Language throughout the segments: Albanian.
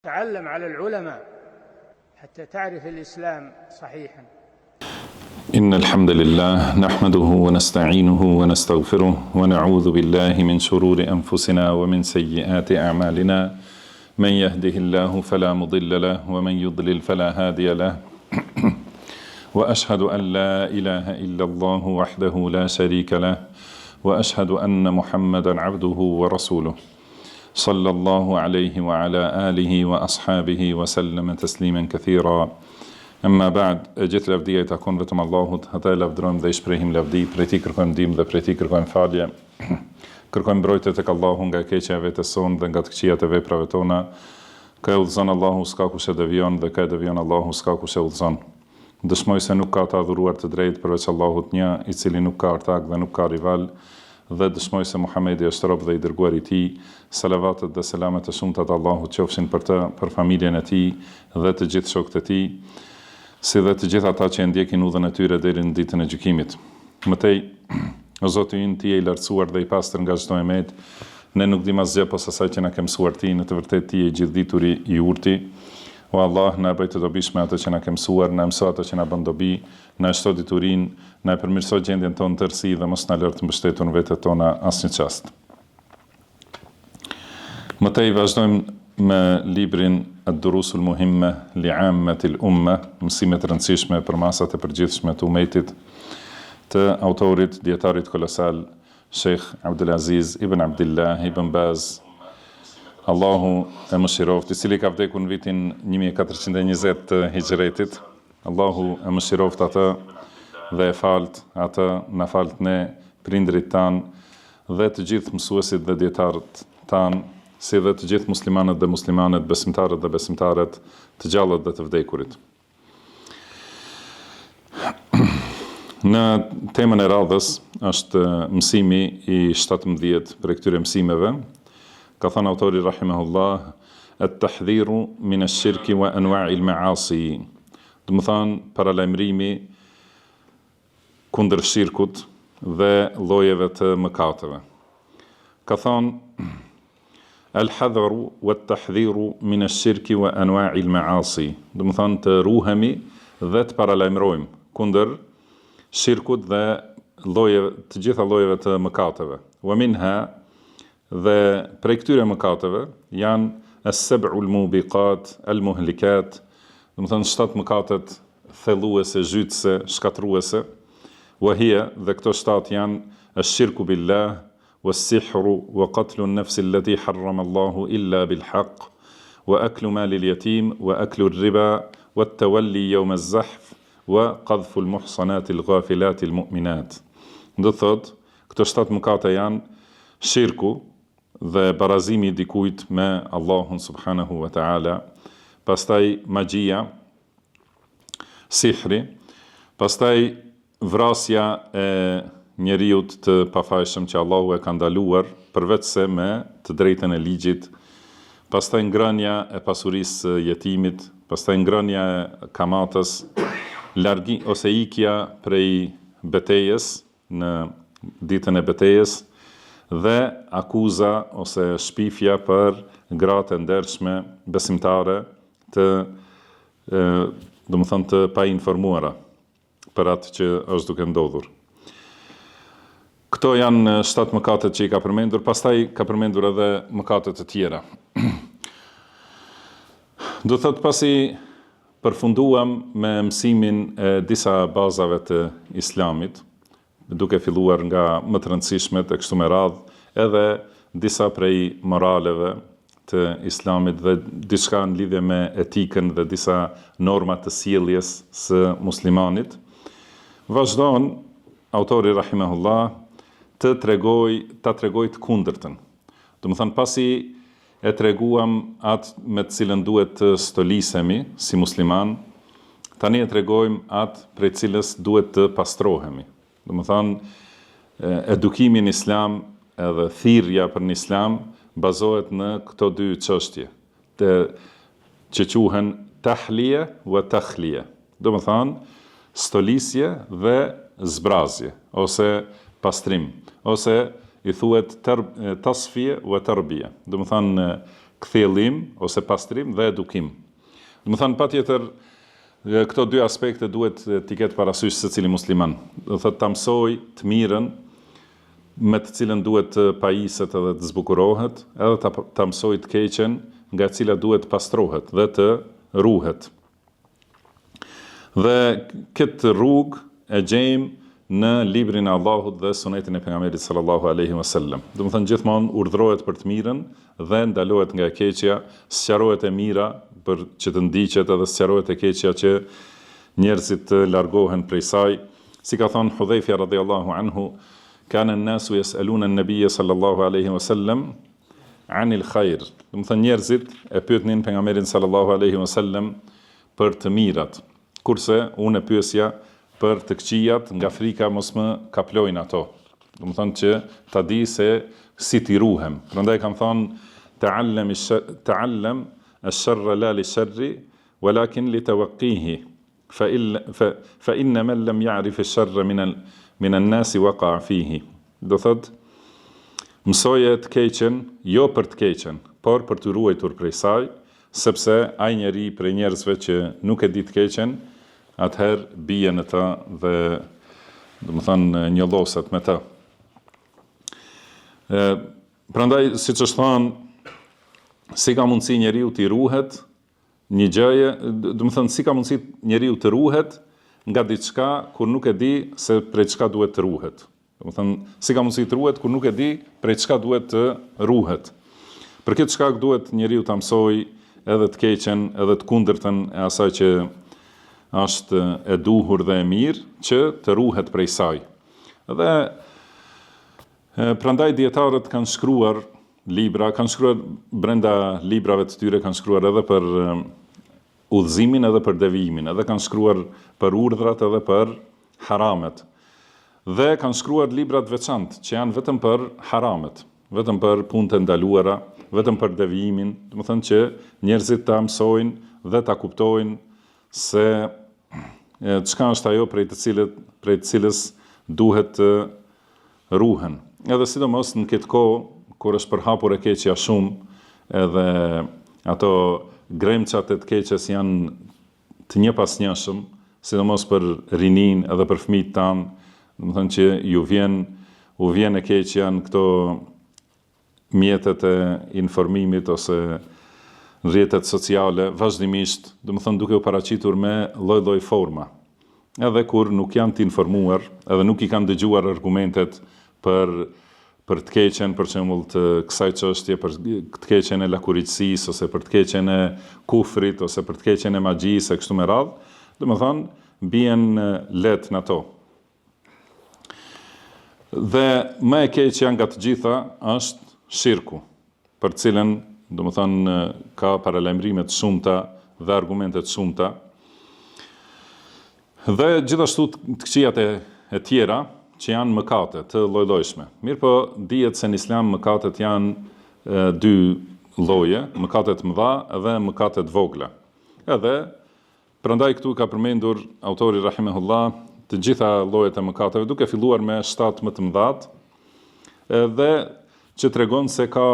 تعلم على العلماء حتى تعرف الإسلام صحيحا. إن الحمد لله نحمده ونستعينه ونستغفره ونعوذ بالله من شرور أنفسنا ومن سيئات أعمالنا من يهده الله فلا مضل له ومن يضلل فلا هادي له وأشهد أن لا إله إلا الله وحده لا شريك له وأشهد أن محمدا عبده ورسوله صلى الله عليه وعلى آله وأصحابه وسلم تسليما كثيرا. أما بعد, gjithë lavdia I takon vetëm Allahut, ata e lavdrojmë dhe I shprehim lavdi, prej Tij kërkojmë ndihmë dhe prej Tij kërkojmë falje. Kërkojmë mbrojtje tek Allahu nga keqja e vetes sonë dhe nga të këqijat e veprave tona. Ka e udhëzon Allahu, s'ka kush e devion, dhe ka e devion Allahu, s'ka kush e udhëzon. Dëshmoj se nuk ka të adhuruar të drejtë përveç Allahut një, I cili nuk ka ortak dhe nuk ka rival, dhe dëshmoj se Muhamedi është rob dhe I dërguar I Tij. Salavatet dhe selamet e shumta të Allahut qofshin për të, për familjen e Tij dhe të gjithë shokët e Tij, si dhe të gjithë ata që e ndjekin udhën e tyre deri në ditën e gjykimit. Mëtej, o Zoti ynë, Ti je I lartësuar dhe I pastër nga çdo emet. Ne nuk dim asgjë posa asaj që na ke mësuar Ti, në të vërtetë Ti je I gjithdituri I urti. O Allah, na bëj të dobishme ato që na ke mësuar, na mëso ato që na bën dobi, na shto diturinë, na përmirëso gjendjen tonë të tërësi dhe mos na lër të mbështetur në vetët tona asnjë çast. Mëtej vazhdojmë me librin Ad-Durusul Muhimme li Ammatil Umma, mësime të rëndësishme për masat e përgjithshme të umetit, të autorit, dietarit kolosal, Sheikh Abdulaziz ibn Abdillah ibn Baz, Allahu e mëshiroft, I cili ka vdekur në vitin 1420 të Hijretit. Allahu e mëshiroft atë dhe e falt atë, na falt ne, prindrit tan dhe të gjithë mësuesit dhe dietarët tan, si dhe të gjithë muslimanët dhe muslimanet, besimtarët dhe besimtaret, të gjallët dhe të vdekurit. Në temën e radhës është mësimi I 17 për këtyre mësimeve. Ka thënë autori rahimahullah, at-tahdhiru min ash-shirki wa anwa'i al-ma'asi. Do të thonë paralajmërimi kundër shirkut dhe llojeve të mëkateve. Ka thënë al-hadharu wat-tahdhiru min ash-shirki wa anwa'i al-ma'asi. Do të thonë të ruhemi dhe të paralajmërojmë kundër shirkut dhe të gjitha llojeve të mëkateve. Wa minha, dhe prej këtyre mëkateve janë as-sab'ul mubiqat al-muhlikat, do të thonë 7 mëkatet thelluese, zhytëse, shkatruese. Wa hiya, dhe këto 7 janë ash-shirku billah, was-sihru, wa qatlu an-nafsi allati harrama Allahu illa bil-haqq, wa aklu mali al-yatim, wa aklu ar-riba, wa at-tawalli yawm az-zahf, wa qadhfu al-muhsanati al-ghafilati al-mu'minat. Do thotë, këto 7 mëkate janë shirku dhe barazimi I dikujt me Allahun subhanahu wa ta'ala, pastaj magjia, sihri, pastaj vrasja e njeriut të pafajshëm që Allahu e ka ndaluar, përveç se me të drejtën e ligjit, pastaj ngrënia e pasurisë jetimit, pastaj ngrënia e kamatës, largi ose ikja prej betejës në ditën e betejës, dhe akuza ose shpifja për gratë e ndershme besimtare të domethënë të painformuara për atë që është duke ndodhur. Këto janë 7 mëkatet që I ka përmendur, pastaj ka përmendur edhe mëkatet të tjera. Do thotë pasi përfunduam me mësimin e disa bazave të Islamit, duke filluar nga më të rëndësishmet e kështu me radhë, edhe disa prej moraleve të Islamit dhe diçka në lidhje me etikën dhe disa norma të sjelljes së muslimanit. Vazhdon autori rahimahullah ta tregoj të kundërtën. Do të thonë pasi e treguam atë me të cilën duhet të stolisemi si musliman, tani e tregojmë atë prej cilës duhet të pastrohemi. Do të thonë, edukimi në Islam edhe thirrja për në Islam bazohet në këto 2 çështje, që quhen tahliya wa takhliya. Do të thonë, stolisje dhe zbrazje, ose pastrim, ose I thuhet tasfije wa tarbije. Do të thonë kthjellim ose pastrim dhe edukim. Do të thënë patjetër këto dy aspekte duhet t'i ketë parasysh secili musliman. Do thotë ta mësoj të mirën me të cilën duhet të pajiset edhe të zbukurohet, edhe ta mësoj të keqen nga e cila duhet të pastrohet dhe të ruhet. Dhe këtë rrugë e gjejmë në librin e Allahut dhe sunetin e pejgamberit sallallahu alaihi wasallam. Do të thënë gjithmonë urdhërohet për të mirën dhe ndalohet nga e keqja, sqarohet e mira për që të ndiqet edhe sqarohet e keqja që njerëzit të largohen prej saj. Si ka thënë Hudhaifa radhiyallahu anhu, kana an-nasu yas'aluna an-nabiyya sallallahu alaihi wasallam 'anil khair. Do të thënë njerëzit e pyetnin pejgamberin sallallahu alaihi wasallam për të mirat, kurse unë e pyesja për të këqijat nga frika mos më kaplojnë ato. Do të thonë që ta di se si t'i ruhem. Prandaj kanë thonë ta'allam ash-sharra la li-sharri walakin li tawaqqihi fa inna man lam ya'rif ash-sharra min an-nas waqa'a fihi. Do thotë mësoje të keqen jo për të keqen, por për të ruajtur prej saj, sepse ai njeri prej njerëzve që nuk e di të keqen, atëherë bie në ta dhe do të thonë njolloset me ta. Prandaj siç është thënë, si ka mundësi njeriu të ruhet një gjëje, do të thonë si ka mundësi njeriu të ruhet nga diçka kur nuk e di se prej çka duhet të ruhet. Do të thonë si ka mundësi të ruhet kur nuk e di prej çka duhet të ruhet. Për këtë shkak duhet njeriu ta mësoj edhe të keqen, edhe të kundërtën e asaj që është e duhur dhe e mirë që të ruhet prej saj. Dhe prandaj dietarët kanë shkruar libra, kanë shkruar brenda librave të tyre, kanë shkruar edhe për udhëzimin edhe për devijimin, edhe kanë shkruar për urdhrat edhe për haramet. Dhe kanë shkruar libra të veçantë që janë vetëm për haramet, vetëm për punët e ndaluara, vetëm për devijimin, do të thënë që njerëzit ta mësojnë dhe ta kuptojnë se çka është ajo prej të cilës duhet të ruhen. Edhe sidomos në këtë kohë kur është përhapur e keqja shumë, edhe ato gremçat e të keqes janë të njëpasnjëshëm, sidomos për rinin edhe për fëmijët tanë, do të thënë që u vjen e keqja në këto mjetet e informimit ose në rrjetet sociale, vazhdimisht, do të thënë duke u paraqitur me lloj-lloj forma. Edhe kur nuk janë të informuar, edhe nuk i kanë dëgjuar argumentet për të keqen, për shembull të kësaj çështje, për të keqen e lakuritsisë ose për të keqen e kufrit ose për të keqen e magjisë e kështu me radhë, do të thënë bien lehtë në ato. Dhe më e keqja nga të gjitha është shirku, për të cilën do të thënë ka paralajmërime të shumta dhe argumente të shumta. Dhe gjithashtu të këqijat e tjera që janë mëkate të lloj-llojshme. Mirpo dihet se në Islam mëkatet janë dy lloje, mëkatet mëdha dhe mëkatet vogla. Edhe prandaj këtu ka përmendur autori rahimahullah të gjitha llojet e mëkateve, duke filluar me 7 më të mëdhat, dhe që tregon se ka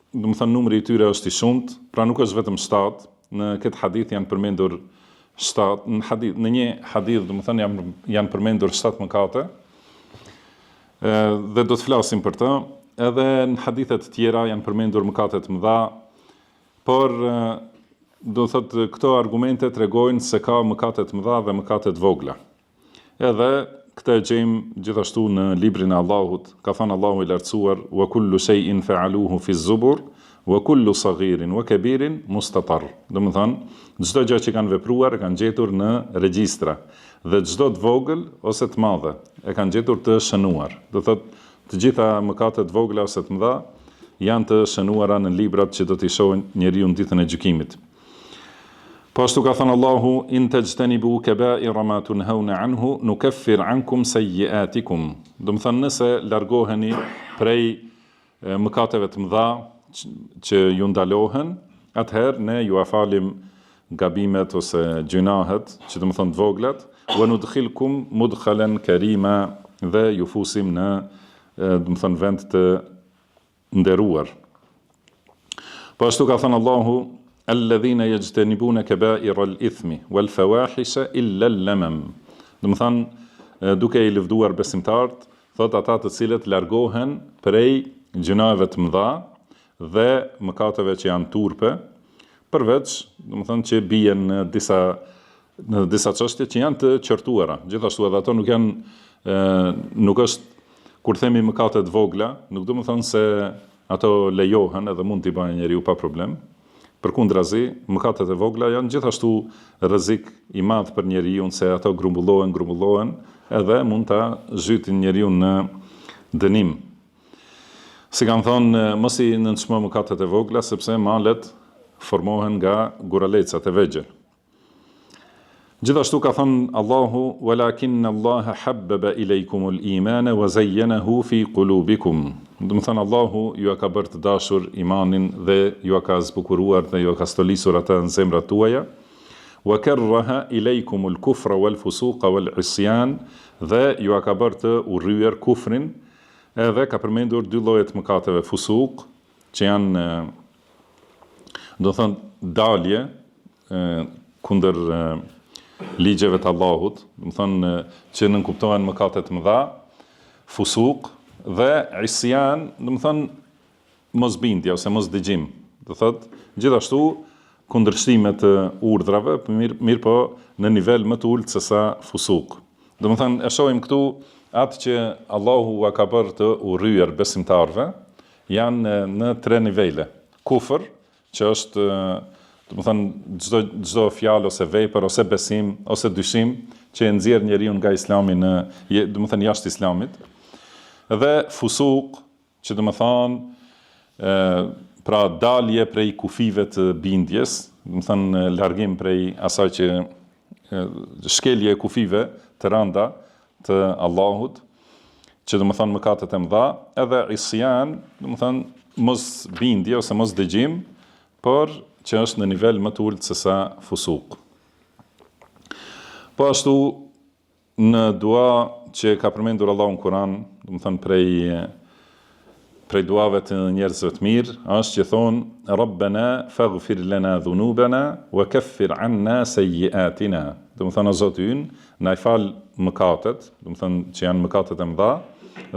do të thënë numri i tyre është i shumtë, pra nuk është vetëm 7, në këtë hadith janë përmendur 7, në një hadith do të thënë janë përmendur 7 mëkate, dhe do të flasim për të, edhe në hadithet të tjera janë përmendur mëkate të mëdha, por do të thotë këto argumente tregojnë se ka mëkate të mëdha dhe mëkate të vogla. Edhe këtë e gjejmë gjithashtu në librin e Allahut, ka thënë Allahu i lartësuar: "Wa kullu shay'in fa'aluhu fi az-zubur, wa kullu saghirin wa kabirin mustatar." Do të thënë, çdo gjë që kanë vepruar e kanë gjetur në regjistra, dhe çdo të vogël ose të madhe e kanë gjetur të shënuar. Do thotë, të gjitha mëkatet të vogla ose të mëdha janë të shënuara në librat që do t'i shohin njeriu në ditën e gjykimit. Po ashtu ka thënë Allahu: "In tajtanibu kaba'ira ma tunhauna anhu nukaffir ankum sayyi'atikum." Do të thënë, nëse largoheni prej mëkateve të mëdha që ju ndalohen, atëherë ne ju afalim gabimet ose gjunahet, që do të thonë të voglat, wa nudkhilkum mudkhalan karima, dhe ju fusim në do të thonë vend të nderuar. Po ashtu ka thënë Allahu, alladhina yajtanibuna kaba'ira al-ithmi wal fawahisha illa al-lamam. Do të thënë duke I lëvduar besimtarët, thot ata të cilët largohen prej gjunave të mëdha dhe mëkateve që janë turpe, përveç, do të thënë që bien në disa çështje që janë të qortuara. Gjithashtu edhe ato nuk është kur themi mëkate të vogla, nuk do të thënë se ato lejohen edhe mund t'i bëjë njeriu pa problem. Përkundrazi, mëkatet e vogla janë gjithashtu rrezik I madh për njeriu se ato grumbullohen edhe mund ta zhytin njeriu në dënim. Si kanë thonë, mos I nënçmo mëkatet e vogla sepse malet formohen nga guralecat e vegjël. Gjithashtu ka thënë Allahu, walakinna Allaha habbaba ilaykumul imana wa zayyanahu fi qulubikum. Do të thënë Allahu ju ka bërë të dashur imanin dhe ju ka zbukuruar dhe ju ka stolisur ata në zemrat tuaja. Wa karraha ilaykumul kufra wal fusuqa wal isyan, dhe ju ka bërë të urryer kufrin, edhe ka përmendur dy lloje të mëkateve, fusuq, që janë do thënë dalje kundër ligjeve të Allahut, do thënë që nënkuptohen mëkatet mëdha, fusuq dhe isyan, do thënë mosbindje ose mosdëgjim. Do thotë gjithashtu kundërshtimet të urdhrave, mirë po në nivel më të ulët se sa fusuq. Do thënë e shohim këtu atë që Allahu ka bërë të urryer besimtarve janë në 3 nivele. Kufër, që është do thënë çdo fjalë ose vepër ose besim ose dyshim që e nxjerr njeriu nga Islami do thënë jashtë Islamit. Dhe fusuq, që do thënë pra dalje prej kufive të bindjes, do thënë largim prej asaj që shkelje e kufive të rënda të Allahut, që do thënë mëkatet e mëdha, edhe isyan, do thënë mos bindje ose mos dëgjim, por që është në nivel më të ulët se sa fusuq. Po ashtu në dua që ka përmendur Allahu në Kur'an, do thënë prej duave të njerëzve të mirë, është që thonë Rabbana faghfir lana dhunubana wa kaffir 'anna sayyi'atina. Do thënë o Zoti ynë, na I fal mëkatet, do thënë që janë mëkatet e mëdha,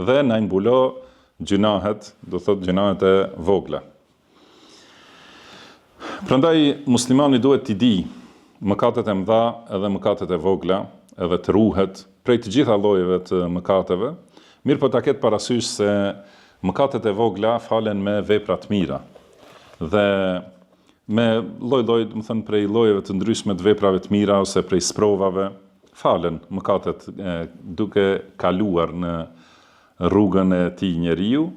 dhe na I mbulo gjunahet, do thotë gjunahet e vogla. Prandaj muslimani duhet t'i di mëkatet e mëdha edhe mëkatet e vogla, edhe të ruhet prej të gjitha llojeve të mëkateve, mirë po ta ketë parasysh se mëkatet e vogla falen me vepra të mira. Dhe me lloj-lloj, do thënë prej llojeve të ndryshme të veprave të mira ose prej sprovave, falen mëkatet duke kaluar në rrugën e tij njeriu.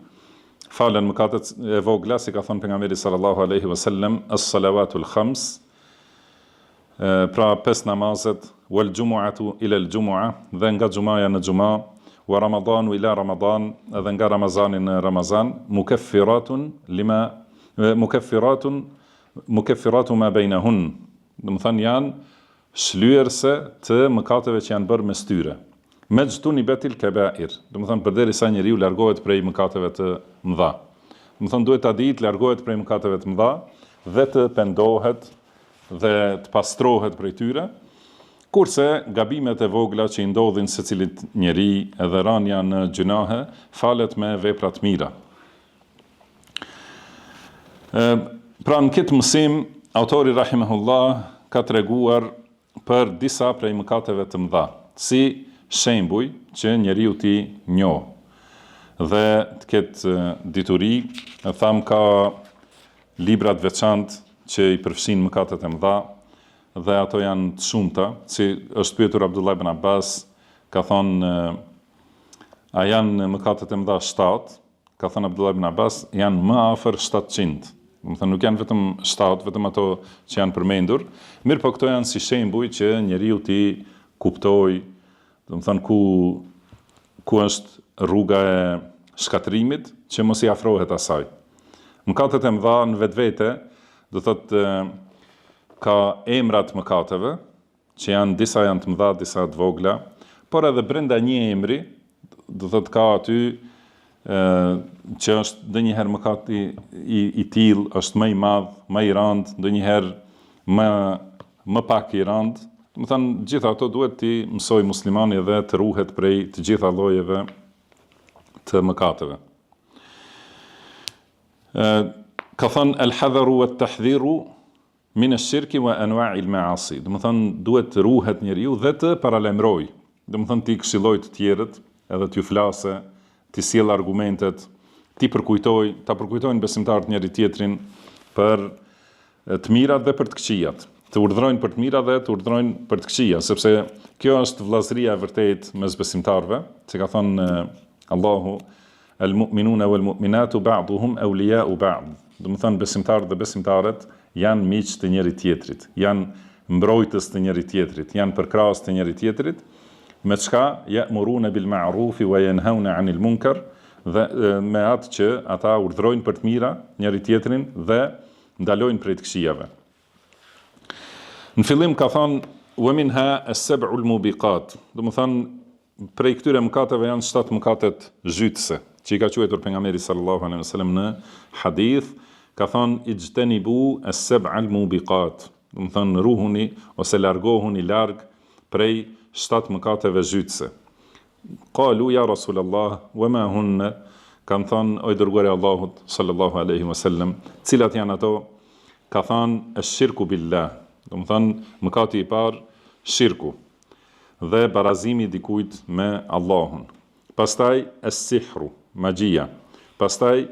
Falen mëkatet e vogla, si ka thënë pejgamberi sallallahu alaihi wasallam, as-salawatul khams, pra 5 namazet, wal jumu'atu ila al jumu'a, dhe nga xumaja në xuma, wa ramadanu ila ramadan, edhe nga ramazani në ramazan, mukaffiratun ma bainahun. Do të thënë janë shlyerse të mëkateve që janë bërë mes tyre. Majtunibatil kaba'ir, do të thënë përderisa njeriu largohet prej mëkateve të mëdha. Do të thënë duhet ta ditë largohet prej mëkateve të mëdha dhe të pendohet dhe të pastrohet prej tyre, kurse gabimet e vogla që I ndodhin secilit njeri edhe rania në gjunahe falet me vepra të mira. Pra në këtë mësim, autori rahimahullah ka treguar për disa prej mëkateve të mëdha, si shembuj që njeriu t'i njoh dhe të ketë dituri. Tham ka libra të veçantë që I përfshin mëkatet e mëdha dhe ato janë të shumta, si është pyetur Abdullah ibn Abbas, ka thonë a janë mëkatet e mëdha 7? Ka thënë Abdullah ibn Abbas, janë më afër 700. Do të thënë nuk janë vetëm 7, vetëm ato që janë përmendur, mirë po këto janë si shembuj që njeriu t'i kuptoj, do të thënë ku është rruga e shkatërimit, që mos I afrohet asaj. Mëkatet e mëdha në vetvete, do thotë ka emrat mëkateve, që janë disa janë të mëdha, disa të vogla, por edhe brenda një emri, do thotë ka aty që është ndonjëherë mëkati i tillë është më i madh, më i rënd, ndonjëherë më pak i rënd. Do të thënë, gjitha ato duhet t'i mësoj muslimani dhe të ruhet prej të gjitha llojeve të mëkateve. Ka thënë el-hadharu wat-tahdhiru min ash-shirki wa anwa'i al-ma'asi. Do të thënë, duhet të ruhet njeriu dhe të paralajmëroj. Do të thënë, ti këshilloj të tjerët, edhe t'ju flase, t'i sjell argumentet, ta përkujtojnë besimtarët njëri tjetrin për të mirat dhe për të këqijat. Të urdhrojnë për të mira dhe të urdhrojnë për të këqija, sepse kjo është vllazëria e vërtet mes besimtarëve, që ka thënë Allahu, el-mu'minuna wal-mu'minatu ba'duhum awliya'u ba'd. Do të thënë, besimtarët dhe besimtarët janë miq të njëri tjetrit, janë mbrojtës të njëri tjetrit, janë përkrahës të njëri tjetrit, me çka ya'muruna bil ma'rufi wa yanhauna 'anil munkar, dhe me atë që ata urdhrojnë për të mira njëri tjetrin dhe ndalojnë prej të këqijave. Në fillim ka thënë wa minha as-sab'u al-mubiqat. Do të thënë, prej këtyre mëkateve janë 7 mëkatet zhytëse, që i ka quajtur pejgamberi sallallahu alaihi wasallam në hadith, ka thënë ijtanibu as-sab'a al-mubiqat. Do të thënë, ruhuni ose largohuni larg prej 7 mëkateve zhytëse. Qalu ya Rasulullah wa ma hunna, kanë thënë, o i dërguari i Allahut sallallahu alaihi wasallam, cilat janë ato? Ka thënë ash-shirku billah. Do të thënë, mëkati i parë, shirku dhe barazimi dikujt me Allahun. Pastaj as-sihru, magjia. Pastaj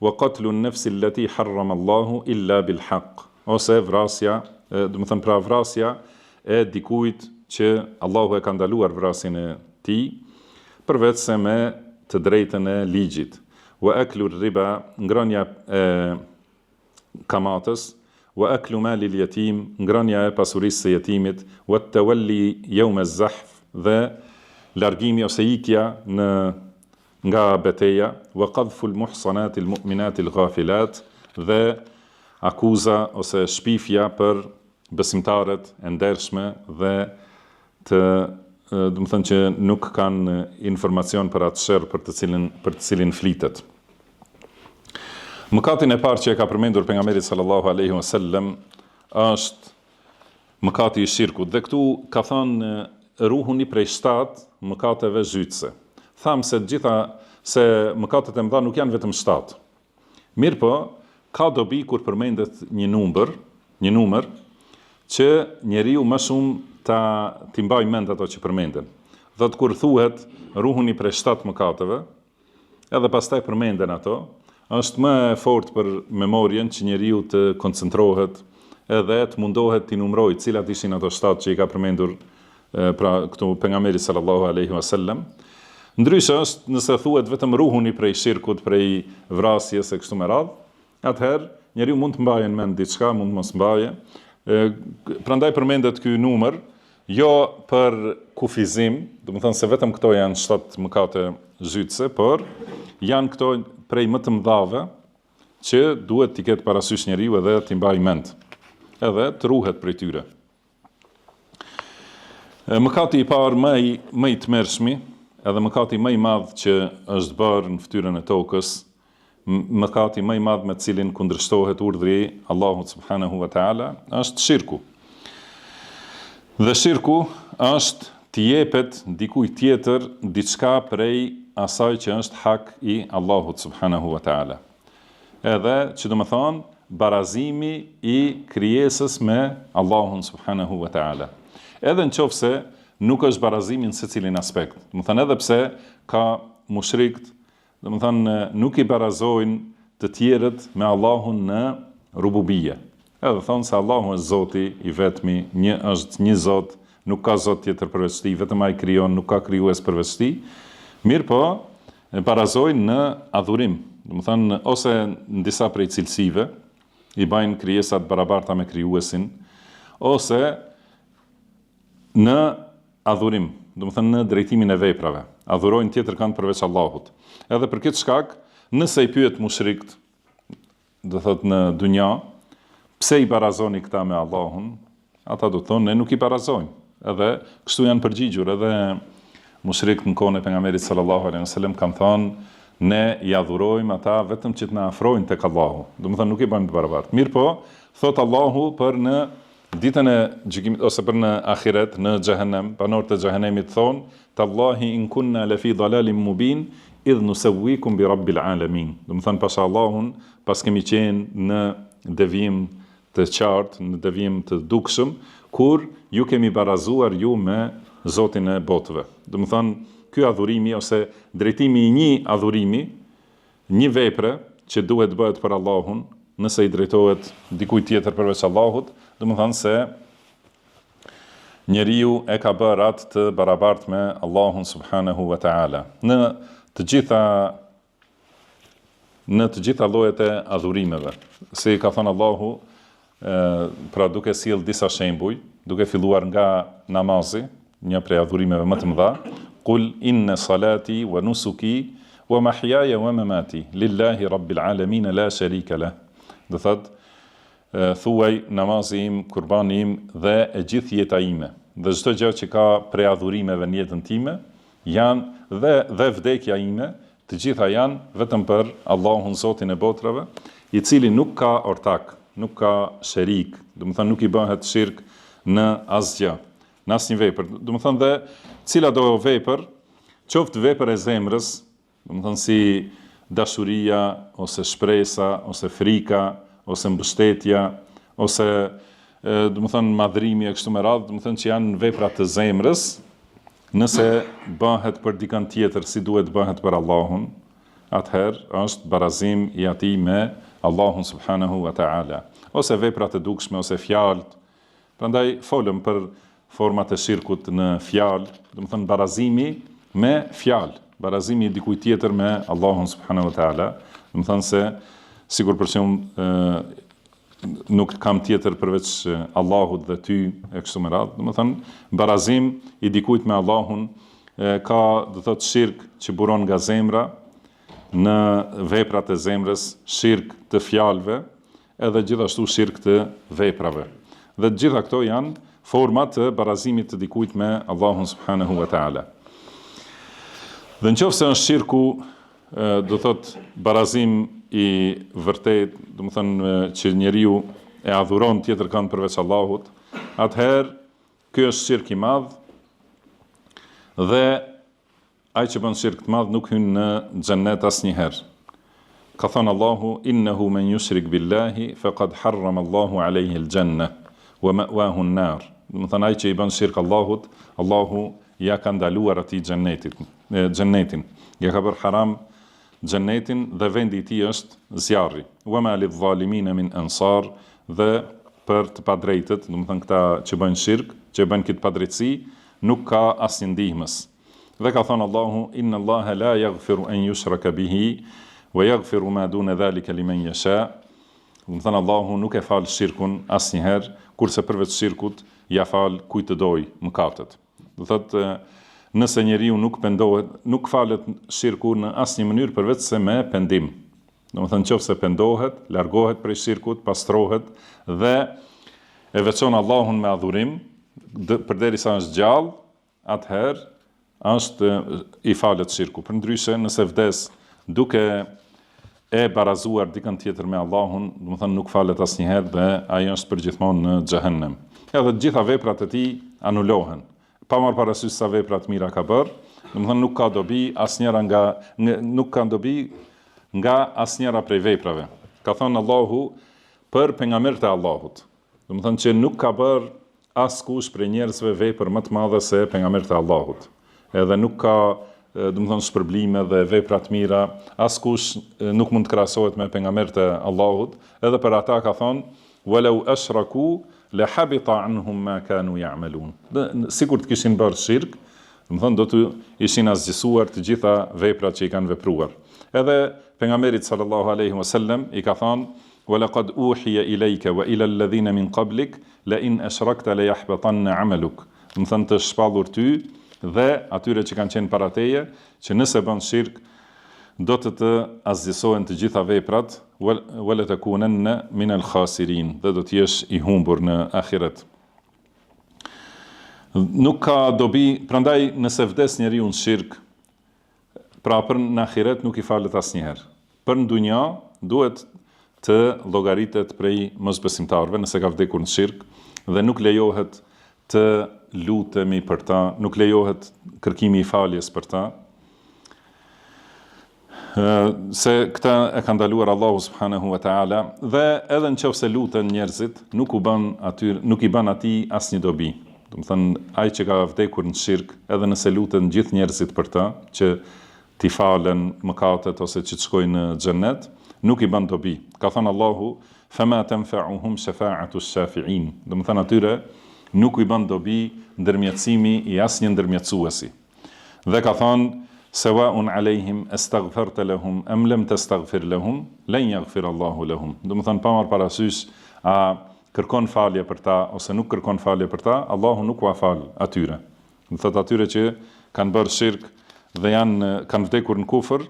wa qatlu an-nafsi allati harrama Allahu illa bil haqq, ose vrasja, do të thënë, pra vrasja e dikujt që Allahu e ka ndaluar vrasjen e tij, përveç se me të drejtën e ligjit. Wa aklu ar-riba, ngrënia e kamatës, wa aklu mali al-yatim, ngrënia e pasurisë së jetimit, wa at-tawalli yawm az-zahf, dhe largimi ose ikja nga betejë, wa qadhfu al-muhsanat al-mu'minat al-ghafilat, dhe akuza ose shpifja për besimtarët e ndershme dhe do të thënë, që nuk kanë informacion për atë sherr për të cilin flitet. Mëkatin e parë që e ka përmendur pejgamberi sallallahu alaihi wasallam është mëkati i shirkut, dhe këtu ka thënë ruhuni prej 7 mëkateve zhytëse. Thamë se mëkatet e mëdha nuk janë vetëm 7. Mirë po, ka dobi kur përmendet një numër që njeriu më shumë t'i mbaj mend ato që përmenden. Dhe kur thuhet ruhuni prej 7 mëkateve, edhe pastaj përmenden ato, është më fort për memorien që njeriu të koncentrohet edhe të mundohet t'i numërojë cilat ishin ato 7 që i ka përmendur pra këtu pejgamberi sallallahu alaihi wasallam. Ndryshe është nëse thuhet vetëm ruhuni prej shirkut, prej vrasjes e kështu me radhë, atëherë njeriu mund të mbajë në mend diçka, mund të mos mbaje. Prandaj përmendet ky numër jo për kufizim, do të thënë se vetëm këto janë 7 mëkate zhytëse, por janë këto prej më të mëdhave që duhet t'i ketë parasysh njeriu edhe t'i mbajë mend, edhe të ruhet prej tyre. Mëkati i parë më i tmerrshmi, edhe mëkati më i madh që është bërë në fytyrën e tokës, mëkati më i madh me cilin kundërshtohet urdhri i Allahut subhanahu wa taala, është shirku. Dhe shirku është t'i jepet dikujt tjetër diçka prej asaj që është hak i Allahut subhanahu wa taala. Edhe që do të thonë barazimi i krijesës me Allahun subhanahu wa taala. Edhe nëse nuk është barazimi në secilin aspekt. Do të thonë, edhe pse ka mushrikët, do të thonë, nuk i barazojnë të tjerët me Allahun në rububie. Edhe thonë se Allahu është Zoti i vetmi, është një Zot, nuk ka Zot tjetër përveç tij, vetëm ai krijon, nuk ka krijues përveç tij. Mirë po, e barazojnë në adhurim. Do të thonë, ose në disa prej cilësive i bajnë krijesat barabarta me krijuesin, ose në adhurim, do të thënë në drejtimin e veprave. Adhurojnë tjetër kanë përveç Allahut. Edhe për këtë shkak, nëse i pyet mushrikët, do thotë në dunja, pse i barazoni këta me Allahun, ata do thonë ne nuk i barazojmë. Edhe kështu janë përgjigjur, edhe mushrikët në kohën e pejgamberit sallallahu alaihi wasallam kanë thënë, ne i adhurojmë ata vetëm që të na afrojnë tek Allahu. Domethënë nuk i bëjmë të barabartë. Mirë po, thot Allahu për në ditën e gjykimit ose për në ahiret, në xhehenem, banorët e xhehenemit thonë: "Tallahi in kunna lafi dalalin mubin idh nusawwikum bi rabbil alamin." Domethënë pas Allahun, pas kemi qenë në devijim të qartë, në devijim të dukshëm, kur ju kemi barazuar ju me Zotin e botëve. Domethënë ky adhurimi ose drejtimi i një adhurimi, një vepre që duhet bëhet për Allahun, nëse i drejtohet dikujt tjetër përveç Allahut, domethënë se njeriu e ka bërë atë të barabartë me Allahun subhanahu wa taala. Në të gjitha llojet e adhurimeve, si ka thënë Allahu, pra duke sjell disa shembuj, duke filluar nga namazi, një prej adhurimeve më të mëdha: "Qul inna salati wa nusuki wa mahyaya wa mamati lillahi rabbil alamin la sharika lah." Do thot, thuaj namazi im, kurbani im dhe e gjithë jeta ime, dhe çdo gjë që ka prej adhurimeve në jetën time, janë dhe vdekja ime, të gjitha janë vetëm për Allahun Zotin e botrave, i cili nuk ka ortak, nuk ka sherik, domethënë nuk i bëhet shirk në asgjë, në asnjë vepër. Domethënë dhe cila do vepër, qoftë vepër e zemrës, domethënë si dashuria ose shpresa ose frika ose mbështetja ose domethënë madhrimi e kështu me radhë, domethënë që janë vepra të zemrës, nëse bëhet për dikën tjetër si duhet bëhet për Allahun, atëherë është barazim i atij me Allahun subhanahu wa taala. Ose vepra të dukshme ose fjalë. Prandaj folëm për format e shirkut në fjalë, domethënë barazimi me fjalë, barazimi i dikujt tjetër me Allahun subhanahu wa taala, domethënë se sigur për shembull nuk kam tjetër përveç Allahut dhe ty e kështu me radhë, domethënë barazim i dikujt me Allahun ka, do thotë, shirk që buron nga zemra në veprat e zemrës, shirk të fjalëve, edhe gjithashtu shirk të veprave. Dhe të gjitha këto janë forma të barazimit të dikujt me Allahun subhanahu wa taala. Dhe nëse është shirku, do thot barazim i vërtet, domethënë që njeriu e adhuron tjetër kënd përveç Allahut, atëherë ky është shirk i madh dhe ai që bën shirk të madh nuk hyn në xhennet asnjëherë. Ka thënë Allahu: "Innahu man yushrik billahi faqad harrama Allahu alayhi al-janna wa ma'wahu an-nar." Domethënë ai që i bën shirk Allahut, Allahu ja ka ndaluar atij xhennetin. Ja ka bërë haram xhennetin dhe vendi i tij është zjarri. Wa ma lidh-dhalimin min ansar, dhe për të padrejtët, domethënë këta që bëjnë shirk, që bëjnë këtë padrejtësi, nuk ka asnjë ndihmës. Dhe ka thënë Allahu: "Inna Allaha la yaghfiru an yushraka bihi wa yaghfiru ma duna dhalika liman yasha." Domethënë Allahu nuk e fal shirkun asnjëherë, kurse përveç shirkut ja fal kujt të doj mëkatet. Do thotë, nëse njeriu nuk pendohet, nuk falet shirku në asnjë mënyrë përveç se me pendim. Domethënë nëse pendohet, largohet prej shirkut, pastrohet dhe e veçon Allahun me adhurim, përderisa është gjallë, atëherë është i falet shirku. Përndryshe, nëse vdes duke e barazuar dikën tjetër me Allahun, domethënë nuk falet asnjëherë dhe ai është përgjithmonë në xhehenem. Edhe të gjitha veprat e tij anulohen. Pa marrë parasysh sa vepra të mira ka bërë, domethënë nuk ka dobi nga asnjëra prej veprave. Ka thënë Allahu për pejgamberët e Allahut. Domethënë që nuk ka bërë askush prej njerëzve vepër më të madhe se pejgamberët e Allahut. Edhe nuk ka, domethënë, shpërblime dhe vepra të mira, askush nuk mund të krahasohet me pejgamberët e Allahut. Edhe për ata ka thënë: "Walau ashraku la habita anhum ma kanu ya'malun." Sikur të kishin bërë shirk, domethënë do të ishin asgjësuar të gjitha veprat që i kanë vepruar. Edhe pejgamberit sallallahu alaihi wasallam i ka thënë: "Wa laqad uhiya ilayka wa ila alladhina min qablik la in ashrakta la yahbatanna 'amaluk." Domethënë të shpallur ty dhe atyre që kanë qenë para teje, që nëse bën shirk, do të asgjësohen të gjitha veprat, wala takunanna min al-khasirin, dhe do të jesh i humbur në ahiret. Nuk ka dobi, prandaj nëse vdes njeriu në shirk, Pra për në ahiret nuk I falet asnjëherë. Për në dunja duhet të llogaritet prej mosbesimtarëve nëse ka vdekur në shirk dhe nuk lejohet të lutemi për ta, nuk lejohet kërkimi I faljes për ta. Se këta e ka ndaluar Allahu subhanahu wa taala dhe edhe nëse luten njerëzit nuk I bën atij asnjë dobi. Do të thënë ai që ka vdekur në shirk, edhe nëse luten gjithë njerëzit për ta, që t'i falen mëkatet ose që të shkojnë në xhennet, nuk I bën dobi. Ka thënë Allahu, "Fama tanfa'uhum shafa'atu ash-shafi'in." Do të thënë atyre nuk I bën dobi ndërmjetësimi I asnjë ndërmjetësuesi. Dhe ka thënë, "Sawa'un 'alayhim astaghfarta lahum am lam tastaghfir lahum, lan yaghfir Allahu lahum." Do të thënë pa marr parasysh a kërkon falje për ta ose nuk kërkon falje për ta, Allahu nuk ua fal atyre. Do thotë atyre që kanë bërë shirk dhe kanë vdekur në kufër,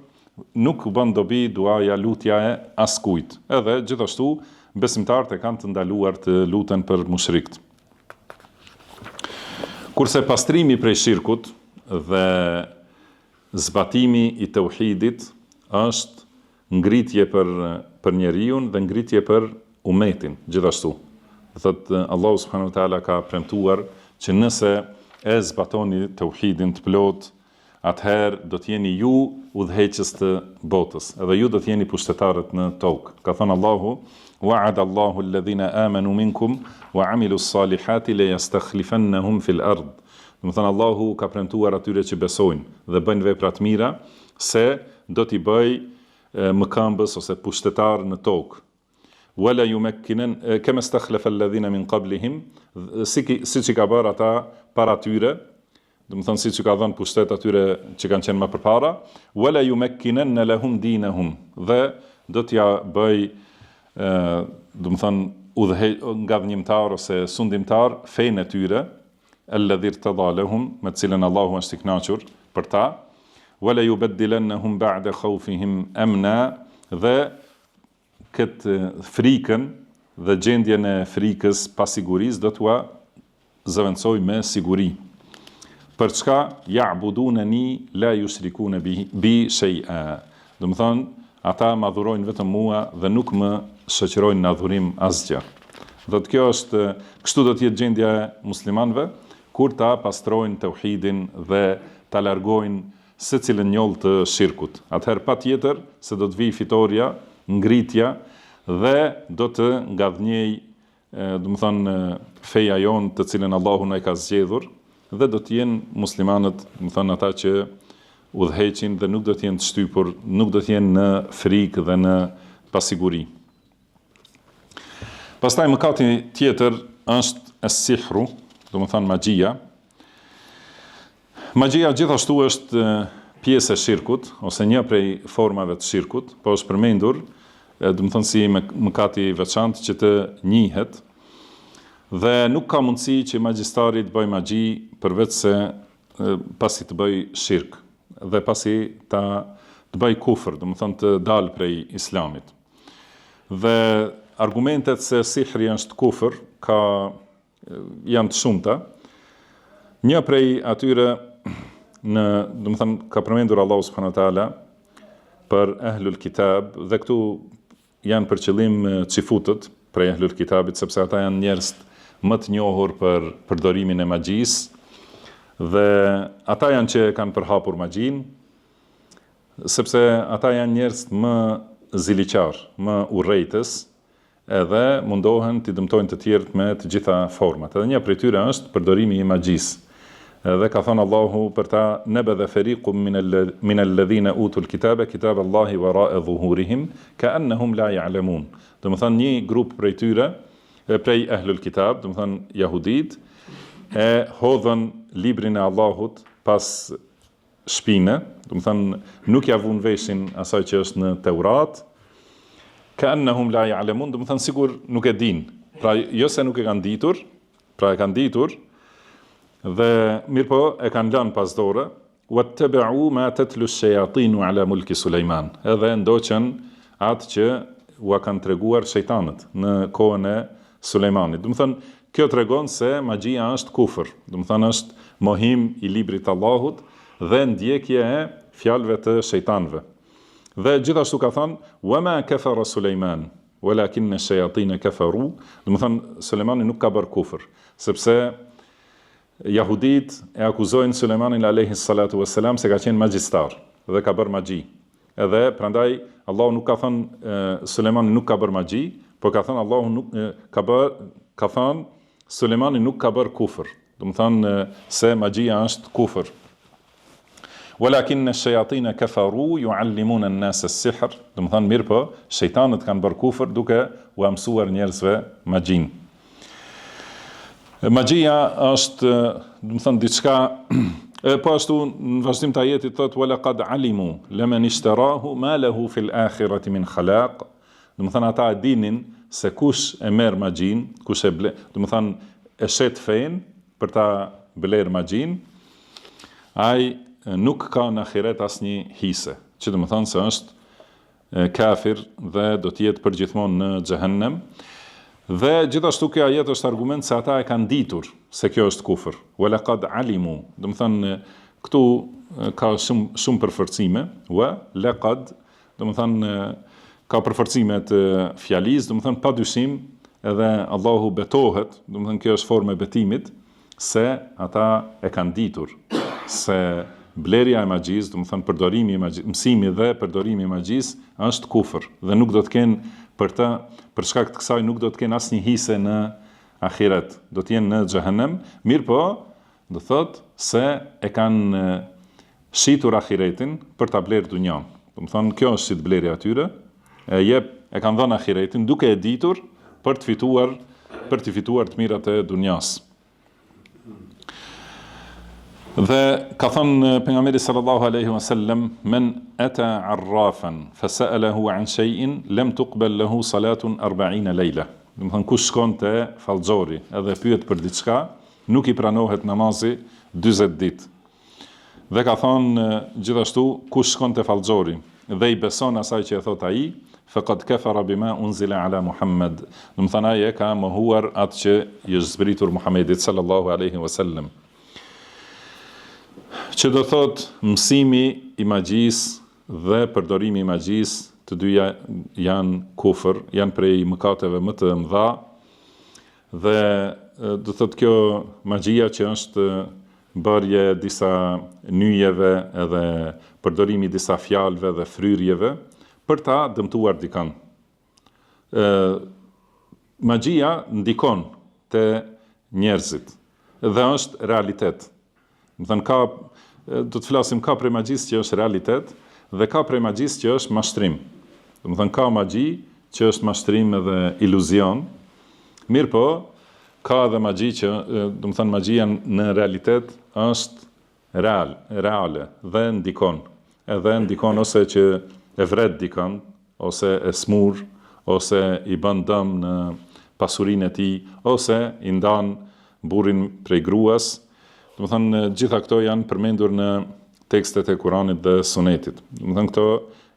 nuk bën dobi duaja, lutja e askujt. Edhe gjithashtu besimtarët e kanë të ndaluar të luten për mushrikët. Kurse pastrimi prej shirkut dhe zbatimi I tauhidit është ngritje për njeriu dhe ngritje për umetin gjithashtu. Thotë Allahu subhanahu wa taala ka premtuar që nëse e zbatoni tauhidin të plot, atëherë do të jeni ju udhëheqës të botës, edhe ju do të jeni pushtetarët në tokë. Ka thënë Allahu, "Wa'ada Allahu alladhina amanu minkum wa 'amilu s-salihati la yastakhlifannahum fil ard." Do të thënë Allahu ka premtuar atyre që besojnë dhe bëjnë vepra të mira se do t'i bëj mëkambës ose pushtetar në tokë. Wala yumakkinan kama istakhlafa alladhina min qablihim, siç I ka bërë ata para tyre. Do të thonë siç I ka dhënë pushtet atyre që kanë qenë më përpara, wala yumakkinanna lahum dinahum, dhe do t'ja bëj do të thonë ngadhnimtar ose sundimtar fenë e tyre, alladhi irtada lahum, me të cilën Allahu është I kënaqur për ta, wala yubaddilannahum ba'da khawfihim amna, dhe këtë frikën dhe gjendjen e frikës pasigurisë do t'ua zëvendësoj me siguri. Për çka ya'budunani la yushrikuna bi shay'a. Do të thonë, ata më adhurojnë vetëm mua dhe nuk më shoqërojnë në adhurim asgjë. Do të kjo është, kështu do të jetë gjendja e muslimanëve kur ta pastrojnë tauhidin dhe ta largojnë secilën njollë të shirkut. Atëherë patjetër se do të vijë fitoria, ngritja dhe do të ngadhnjej, do të thonë, feja jonë të cilën Allahu na I ka zgjedhur, dhe do të jenë muslimanët, do të thonë ata që udhëheqin dhe nuk do të jenë të shtypur, nuk do të jenë në frikë dhe në pasiguri. Pastaj mëkati tjetër është es-sihru, do të thonë magjia. Magjia gjithashtu është pjesë e shirkut ose një prej formave të shirkut, po është përmendur, do të thonë si mëkati veçantë që të njihet. Dhe nuk ka mundësi që magjistari të bëj magji përveç se pasi të bëj shirk dhe pasi të bëj kufër, do të thonë të dalë prej islamit. Dhe argumentet se sihri është kufër janë të shumta. Një prej atyre do të thonë ka përmendur Allahu subhanahu wa taala për ehlul kitab, dhe këtu janë për qëllim çifutët prej ehlul kitabit, sepse ata janë njerëz më të njohur për përdorimin e magjisë, dhe ata janë që kanë përhapur magjin, sepse ata janë njerëz më ziliqar, më urrejtës, edhe mundohen të dëmtojnë të tjerët me të gjitha format. Edhe një prej tyre është përdorimi I magjisë. Dhe ka thënë Allahu për ta, "Nabadha fariqun min alladhina utul kitaba kitaballahi wara'a dhuhurihim ka'annahum la ya'lamun." Do të thonë një grup prej tyre, prej ehlul kitab, do të thonë jahudit, e hodhën librin e Allahut pas shpine, do të thonë nuk ja vun veshin asaj që është në Teurat, ka'annahum la ya'lamun, do të thonë sigur nuk e din. Pra jo se nuk e kanë ditur, pra e kanë ditur, dhe mirë po e kanë lënë pas dore, wattaba'u ma tatlu ash-shayatinu ala mulki Sulejman, edhe ndoqën atë që ua kanë treguar shejtanët në kohën e Sulejmanit. Do të thonë kjo tregon se magjia është kufër, do të thonë është mohim I librit të Allahut dhe ndjekje e fjalëve të shejtanëve. Dhe gjithashtu ka thënë: "Wama kafara Sulejman, walakinna ash-shayatin kafaru", do të thonë Sulejmani nuk ka bërë kufër, sepse jahudit e akuzojnë Sulejmanin alayhi salatu wassalam se ka qenë magjistar dhe ka bërë magji. Edhe prandaj Allahu nuk ka thënë Sulejmani nuk ka bërë magji, por ka thënë Allahu nuk ka thënë Sulejmani nuk ka bërë kufër. Do të thonë se magjia është kufër. Walakin ash-shayatin kafaru yuallimuna an-nasa as-sihr, do të thonë mirë po, shejtanët kanë bërë kufër duke u mësuar njerëzve magjin. Magjia është, do të thonë diçka, po ashtu në vazhdim të ajetit thotë walaqad alimu laman ishtarahu ma lahu fil akhirati min khalaq, do të thonë ata e dinin se kush e merr magjin, kush e ble, do të thonë e shet fen për ta bler magjin, ai nuk ka në ahiret asnjë hise, që do të thonë se është kafir dhe do të jetë përgjithmonë në xhehenem. Dhe gjithashtu kjo ajet është argument se ata e kanë ditur se kjo është kufër. Walaqad alimu, do të thonë këtu ka shumë përforcime, wa laqad, do të thonë ka përforcime të fjalisë, do të thonë padyshim edhe Allahu betohet, do të thonë kjo është formë e betimit se ata e kanë ditur se blerja e magjisë, do të thonë përdorimi i magjisë, mësimi dhe përdorimi i magjisë është kufër dhe nuk do të kenë për shkak të kësaj nuk do të kenë asnjë hise në ahiret, do të jenë në xhehenem. Mirë po, do thotë se e kanë shitur ahiretin për ta blerë dunjan. Do të thonë kjo është si të blerja atyre, e kanë dhënë ahiretin duke e ditur për të fituar të mirat e dunjas. Dhe ka thënë pejgamberi sallallahu alaihi wasallam: "Men ata arrafan fasa'alahu an shay'in lam tuqbal lahu salatun 40 layla." Do të thonë kush shkon te fallxori edhe pyet për diçka, nuk i pranohet namazi 40 ditë. Dhe ka thënë gjithashtu kush shkon te fallxori dhe i beson asaj që e thot ai, faqad kafara bima unzila ala Muhammad. Do të thonë ai ka mohuar atë që i është zbritur Muhamedit sallallahu alaihi wasallam. Që do thot mësimi i magjisë dhe përdorimi i magjisë, të dyja janë kufër, janë prej mëkateve më të mëdha. Dhe do thot kjo magjia që është bërje disa nyjeve edhe përdorimi disa fjalëve dhe fryrjeve për ta dëmtuar dikën. Magjia ndikon te njerëzit dhe është realitet. Do të flasim ka prej magjisë që është realitet dhe ka prej magjisë që është mashtrim. Do të thënë ka magji që është mashtrim edhe iluzion. Mirë po, ka edhe magji që, do të thënë magjia në realitet është reale dhe ndikon. Edhe ndikon ose që e vret dikën, ose e smur, ose i bën dëm në pasurinë e tij, ose i ndan burrin prej gruas. Do të thënë gjitha këto janë përmendur në tekstet e Kuranit dhe Sunetit. Do të thënë këto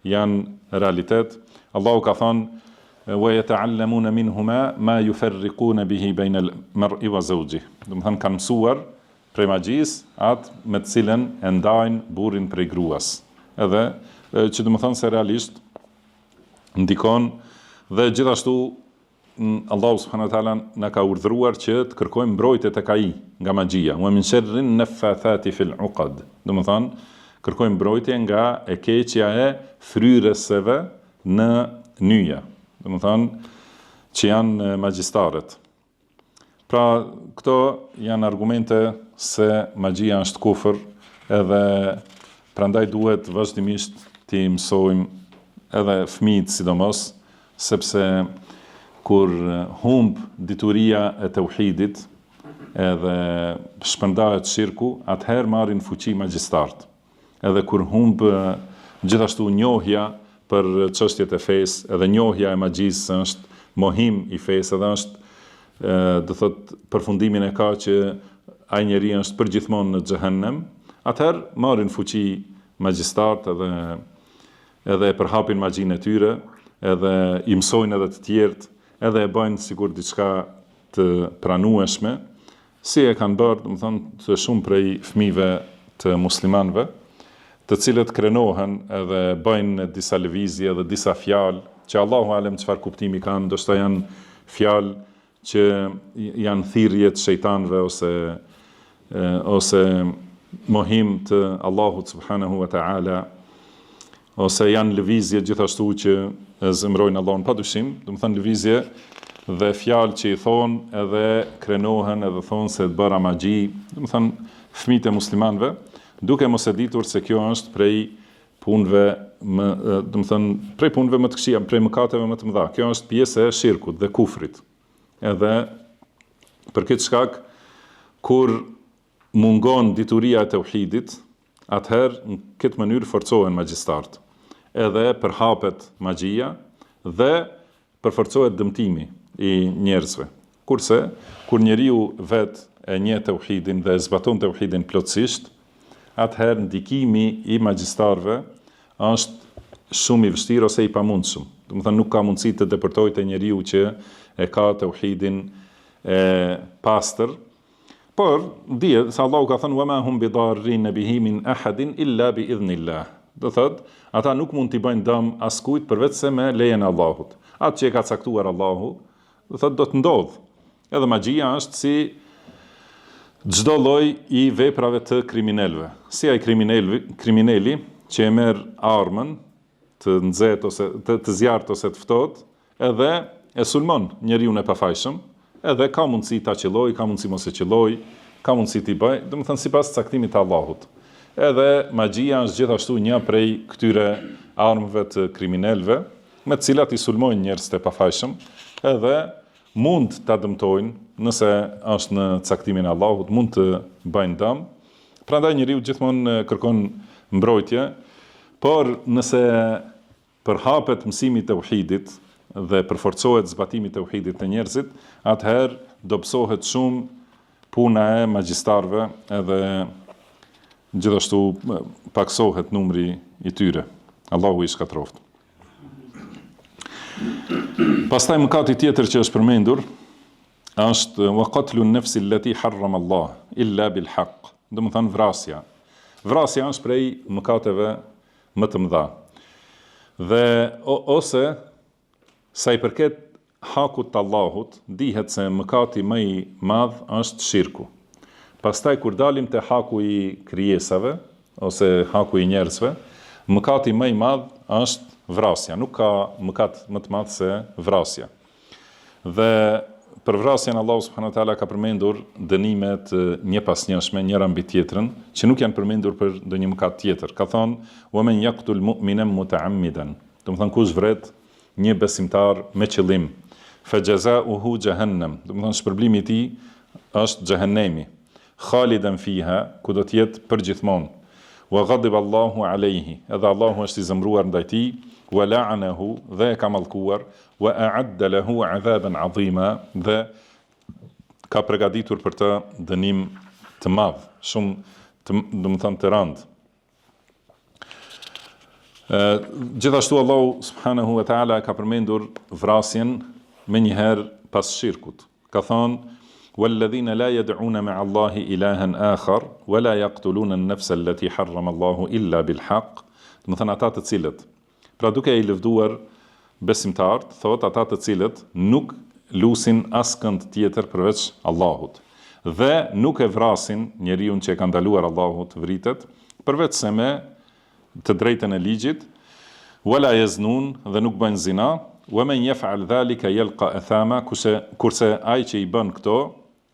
janë realitet. Allahu ka thënë wa yata'allamuna minhuma ma yufarriquna bihi bayna al-mar'i wa zawjihi. Do të thënë kanë mësuar prej magjisë atë me të cilën e ndajnë burrin prej gruas. Edhe që do të thënë se realisht ndikon dhe gjithashtu Allahu subhanahu wa taala na ka urdhëruar që të kërkojmë mbrojtje tek ai nga magjia. Wa min sharrin naffathati fil 'uqad. Do të thonë kërkojmë mbrojtje nga e keqja e fryrësve në nyja. Do të thonë që janë magjistarët. Pra këto janë argumente se magjia është kufër, edhe prandaj duhet vazhdimisht të mësojmë edhe fëmijët sidomos, sepse kur humb dituria e tauhidit edhe shpërndahet shirku, atëherë marrin fuqi magjistarët. Edhe kur humb gjithashtu njohja për çështjet e fesë, edhe njohja e magjisë është mohim i fesë, edhe është do thot përfundimin e ka që ai njeri është përgjithmonë në xhehenem, atëherë marrin fuqi magjistarët edhe e përhapin magjinë e tyre, edhe i mësojnë edhe të tjerët, edhe e bëjnë sikur diçka të pranueshme, si e kanë bërë, do të thonë, të shumë prej fëmijëve të muslimanëve, të cilët krenohen edhe bëjnë disa lëvizje dhe disa fjalë, që Allahu alem çfarë kuptimi kanë, ndoshta janë fjalë që janë thirrje të shejtanëve ose mohim të Allahut subhanahu wa ta'ala, ose janë lëvizje gjithashtu që zemrojnë Allahun padyshim, do të thënë lëvizje dhe fjalë që i thonë edhe krenohen edhe thonë se të bëra magji, do të thënë fëmijët e muslimanëve, duke mos e ditur se kjo është prej punëve prej punëve më të këqija, prej mëkateve më të mëdha. Kjo është pjesë e shirkut dhe kufrit. Edhe për këtë shkak, kur mungon dituria e tauhidit, atëherë në këtë mënyrë forcohen magjistarët. Edhe përhapet magjia dhe përforcohet dëmtimi i njerëzve. Kurse kur njeriu vetë e njeh tauhidin dhe e zbaton tauhidin plotësisht, atëherë ndikimi i magjistarëve është shumë i vështirë ose i pamundshëm. Do të thënë nuk ka mundësi të depërtojë te njeriu që e ka tauhidin e pastër. Por dihet se Allahu ka thënë wama hum bidarrin bihi min ahadin illa bi idhnillah. Do thotë, ata nuk mund t'i bëjnë dëm askujt përveç se me lejen e Allahut. Atë që e ka caktuar Allahu, do thotë do të ndodh. Edhe magjia është si çdo lloj i veprave të kriminalëve. Si ai kriminali që e merr armën të nxehtë ose të zjarrt ose të ftohtë, edhe e sulmon njeriu e pafajshëm, edhe ka mundësi ta qelloj, ka mundësi mos e qelloj, ka mundësi t'i bëj, domethënë sipas caktimit të Allahut. Edhe magjia është gjithashtu një prej këtyre armëve të kriminalëve, me të cilat i sulmojnë njerëz të pafajshëm, edhe mund ta dëmtojnë nëse është në caktimin e Allahut, mund të bëjnë dëm. Prandaj njeriu gjithmonë kërkon mbrojtje, por nëse përhapet mësimi i tauhidit dhe përforcohet zbatimi i tauhidit të njerëzit, atëherë dobësohet shumë puna e magjistarëve edhe gjithashtu paksohet numri i tyre. Allahu i shkatroft. Pastaj mëkati tjetër që është përmendur është wa qatlu an-nafsi allati harrama Allah illa bil haqq. Do të thënë vrasja. Vrasja është prej mëkateve më të mëdha. Dhe ose sa i përket hakut të Allahut, dihet se mëkati më i madh është shirku. Pastaj kur dalim te haku i krijesave ose haku i njerëzve, mëkati më i madh është vrasja. Nuk ka mëkat më të madh se vrasja. Dhe për vrasjen Allahu subhanahu wa taala ka përmendur dënime të njëpasnjëshme njëra mbi tjetrën, që nuk janë përmendur për ndonjë mëkat tjetër. Ka thonë: "Wa man yaqtul mu'minan muta'ammidan." Do të thonë kush vret një besimtar me qëllim, fa jazaohu jahannam. Do të thonë shpërblimi i tij është xhehenemi, khalidan fiha, ku do të jetë përgjithmonë. Wa ghadiba Allahu alayhi, edhe Allahu është i zemruar ndaj tij, wa la'anahu, dhe e ka mallkuar, wa a'adda lahu 'adhaban 'azima, dhe ka përgatitur për të dënim të madh, shumë do të thënë të rënd. Gjithashtu Allahu subhanahu wa ta'ala ka përmendur vrasjen me njëherë pas shirkut. Ka thonë: "Walladhina la yad'una ma'a Allahi ilahan akhar, wa la yaqtuluna an-nafsa allati harrama Allahu illa bil haqq." Do të thënë ata të cilët, pra duke i lëvduar besimtarët, thot ata të cilët nuk lusin askënd tjetër përveç Allahut dhe nuk e vrasin njeriu që e ka ndaluar Allahu të vritet përveç se me të drejtën e ligjit, wala yaznun, dhe nuk bëjnë zina, wa man yaf'al dhalika yalqa athama, kurse ai që i bën këto,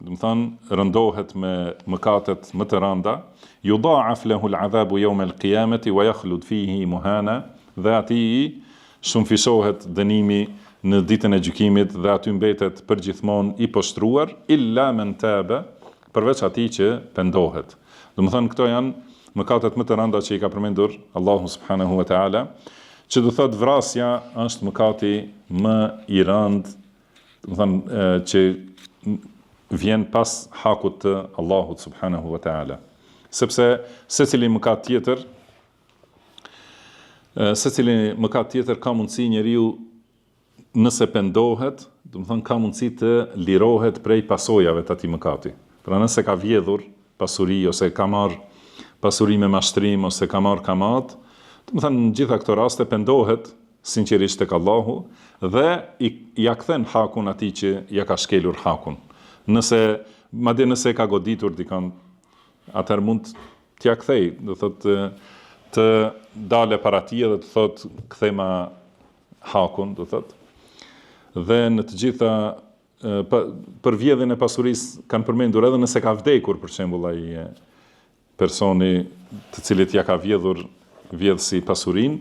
do të thonë rëndohet me mëkatet më të rënda, yudha'af lahu al-'adhabu yawm al-qiyamati wa yakhlud fihi muhana, dhe atij shumëfishohet dënimi në ditën e gjykimit dhe aty mbetet përgjithmonë i poshtruar, illa men tabe, përveç atij që pendohet. Do të thonë këto janë mëkatet më të rënda që i ka përmendur Allahu subhanahu wa ta'ala, që do thotë vrasja është mëkati më i rënd, do të thonë që vjen pas hakut të Allahut subhanahu wa ta'ala. Sepse secili mëkat tjetër ka mundësi njeriu nëse pendohet, do të thonë ka mundësi të lirohet prej pasojave të atij mëkati. Pra nëse ka vjedhur pasuri ose ka marr pasuri me mashtrim ose ka marrë kamat, do të thënë në gjitha këto raste pendohet sinqerisht tek Allahu dhe ja kthen hakun atij që ja ka shkelur hakun. Madje nëse ka goditur dikon, atëherë mund t'ja kthej, do thotë të dale para tij dhe të thotë kthema hakun, do thotë. Dhe në të gjitha për vjedhjen e pasurisë kanë përmendur edhe nëse ka vdekur për shembull ai personi të cilit ja ka vjedhur vjedhsi pasurinë,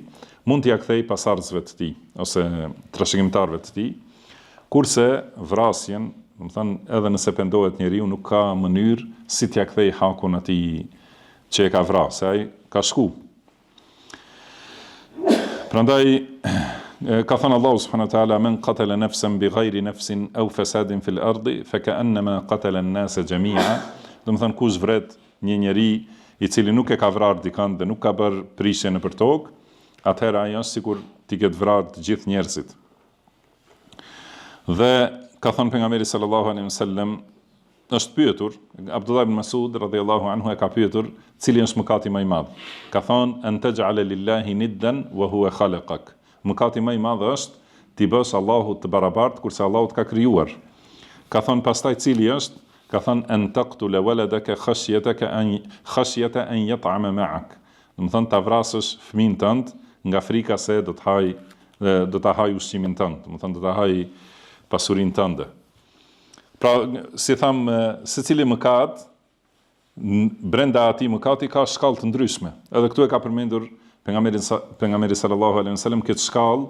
mund t'ja kthej pasardhësve të tij ose trashëgimtarëve të tij, kurse vrasjen, do të thënë edhe nëse pendohet njeriu, nuk ka mënyrë si t'ja kthej hakun atij që e ka vrasë, ai ka shku. Prandaj ka thënë Allahu subhanahu wa taala men qatala nafsan bighayri nafsin aw fasadin fil ardi fakannama qatala an-nasa jami'a. Do të thënë kush vret një njeri i cili nuk e ka vrarë dikën dhe nuk ka bërë prishje nëpër tokë, atëherë ai është sikur t'i ketë vrarë të gjithë njerëzit. Dhe ka thënë pejgamberi sallallahu alaihi wasallam, është pyetur Abdullah ibn Mas'ud radhiyallahu anhu, e ka pyetur cili është mëkati më i madh. Ka thënë an taj'ala lillahi niddan wa huwa khalaqak. Mëkati më i madh është ti bësh Allahut të barabartë kurse Allahu të ka krijuar. Ka thënë pastaj cili është? Ka thënë an taqtula waladaka khashyata an yat'ama ma'ak. Do të thënë ta vrasësh fëmin tënd nga frika se do ta haj ushqimin tënd, do të thënë do ta haj pasurinë tënde. Pra, si tham, secili mëkat, brenda atij mëkati ka shkallë të ndryshme. Edhe këtu e ka përmendur pejgamberi sallallahu alaihi wasallam këtë shkallë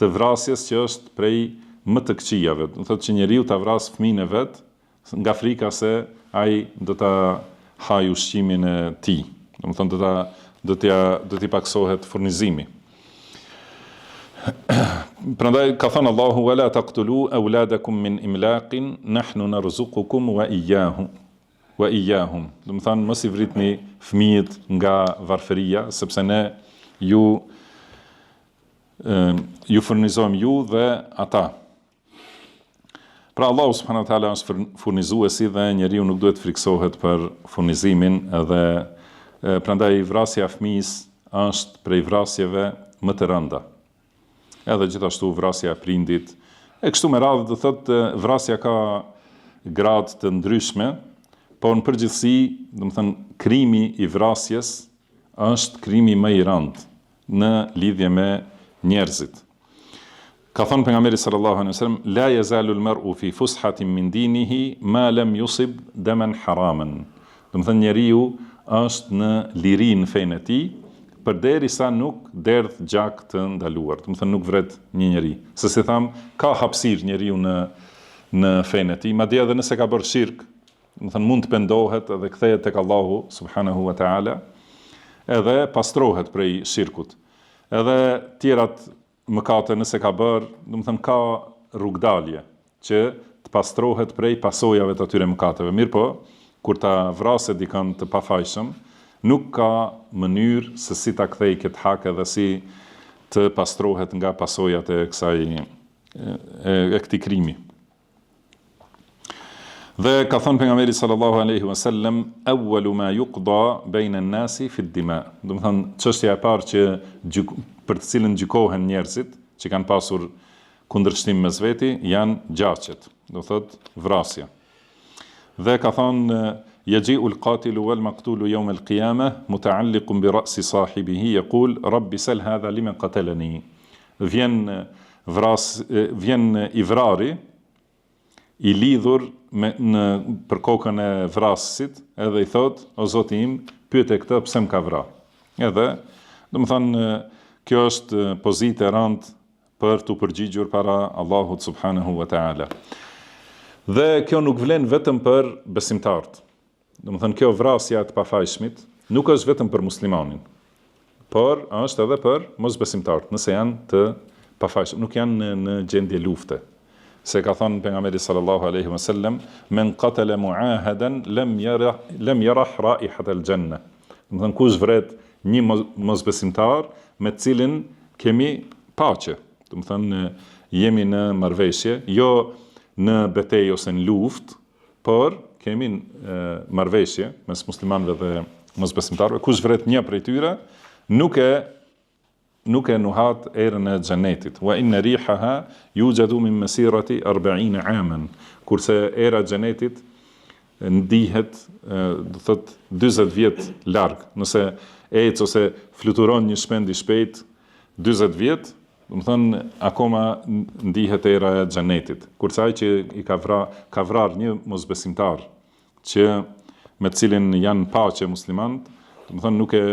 të vrasjes që është prej më të këqijave. Do thotë që njeriu ta vras fëmijën e vet nga frika se ai do ta haj ushqimin e tij. Do thonë do t'i paksohet furnizimi. Prandaj ka thënë Allahu wala taqtulu awladakum min imlaqin nahnu narzuqukum wa iyyahum. Do të thënë mos i vritni fëmijët nga varfëria, sepse ne ju furnizojmë ju dhe ata. Pra Allahu subhanahu wa taala është furnizuesi dhe njeriu nuk duhet friksohet për furnizimin, edhe prandaj vrasja e fëmijës është prej vrasjeve më të rënda. Edhe gjithashtu vrasja e prindit. E kështu me radhë, do thotë vrasja ka gradë të ndryshme, por në përgjithësi, do të thënë krimi i vrasjes është krimi më i rëndë në lidhje me njerëzit. Ka thënë pejgamberi sallallahu alaihi wasallam la yazalu al-mar'u fi fushatin min dinihi ma lam yusib daman haraman. Do të thënë njeriu është në liri në fenë e tij, përderisa nuk derdh gjak të ndaluar. Do të thënë nuk vret një njeri. Se si tham, ka hapësirë njeriu në fenë e tij, madje edhe nëse ka bërë shirk, do të thënë mund të pendohet edhe kthehet tek Allahu subhanahu wa taala, edhe pastrohet prej shirkut. Edhe tjerat mëkate nëse ka bërë, do të thënë ka rrugdalje që të pastrohet prej pasojave të atyre mëkateve. Mirë po, kur ta vraset dikën të pafajshëm, nuk ka mënyrë se si ta kthej këtë hak edhe si të pastrohet nga pasojat e këtij krimi. Dhe ka thënë pejgamberi sallallahu alaihi wasallam awwalu ma yuqda bayna an-nasi fi ad-dima. Do të thënë çështja e parë që për të cilën gjykohen njerëzit që kanë pasur kundërshtim mes veti janë gjaqet, do thotë vrasja. Dhe ka thënë يجيء القاتل والمقتول يوم القيامة متعلق برأس صاحبه يقول رب سل هذا لمن قتلني. Vjen i vrari i lidhur për kokën e vrasësit, edhe i thot, o Zoti im, pyete këtë pse më ka vrarë. Edhe, do të thënë, kjo është pozitë e rëndë për të përgjigjur para Allahut subhanahu wa taala. Dhe kjo nuk vlen vetëm për besimtarët. Do të thënë kjo vrasja e pafajshmit nuk është vetëm për muslimanin, por është edhe për mosbesimtarët, nëse janë të pafajshëm, nuk janë në gjendje lufte. Se ka thënë pejgamberi sallallahu alaihi wasallam, men qatala muahadan lam yarah raihat al-janna. Do të thënë kush vret një mosbesimtar me të cilin kemi paqe. Do të thënë jemi në marrëveshje, jo në betejë ose në luftë, por kemi marrëveshje mes muslimanëve dhe mosbesimtarëve, kush vret një prej tyre, nuk e nuhat erën e xhenetit. Wa inna rihaha yujadu min masirati 40 aman. Kurse era e xhenetit ndihet, do thot 40 vjet larg. Nëse ec ose fluturon një shpend i shpejt 40 vjet, do të thonë akoma ndihet era e xhenetit. Kurse ai që i ka vrar një mosbesimtar që me të cilin janë paqe muslimanët, do të thonë nuk e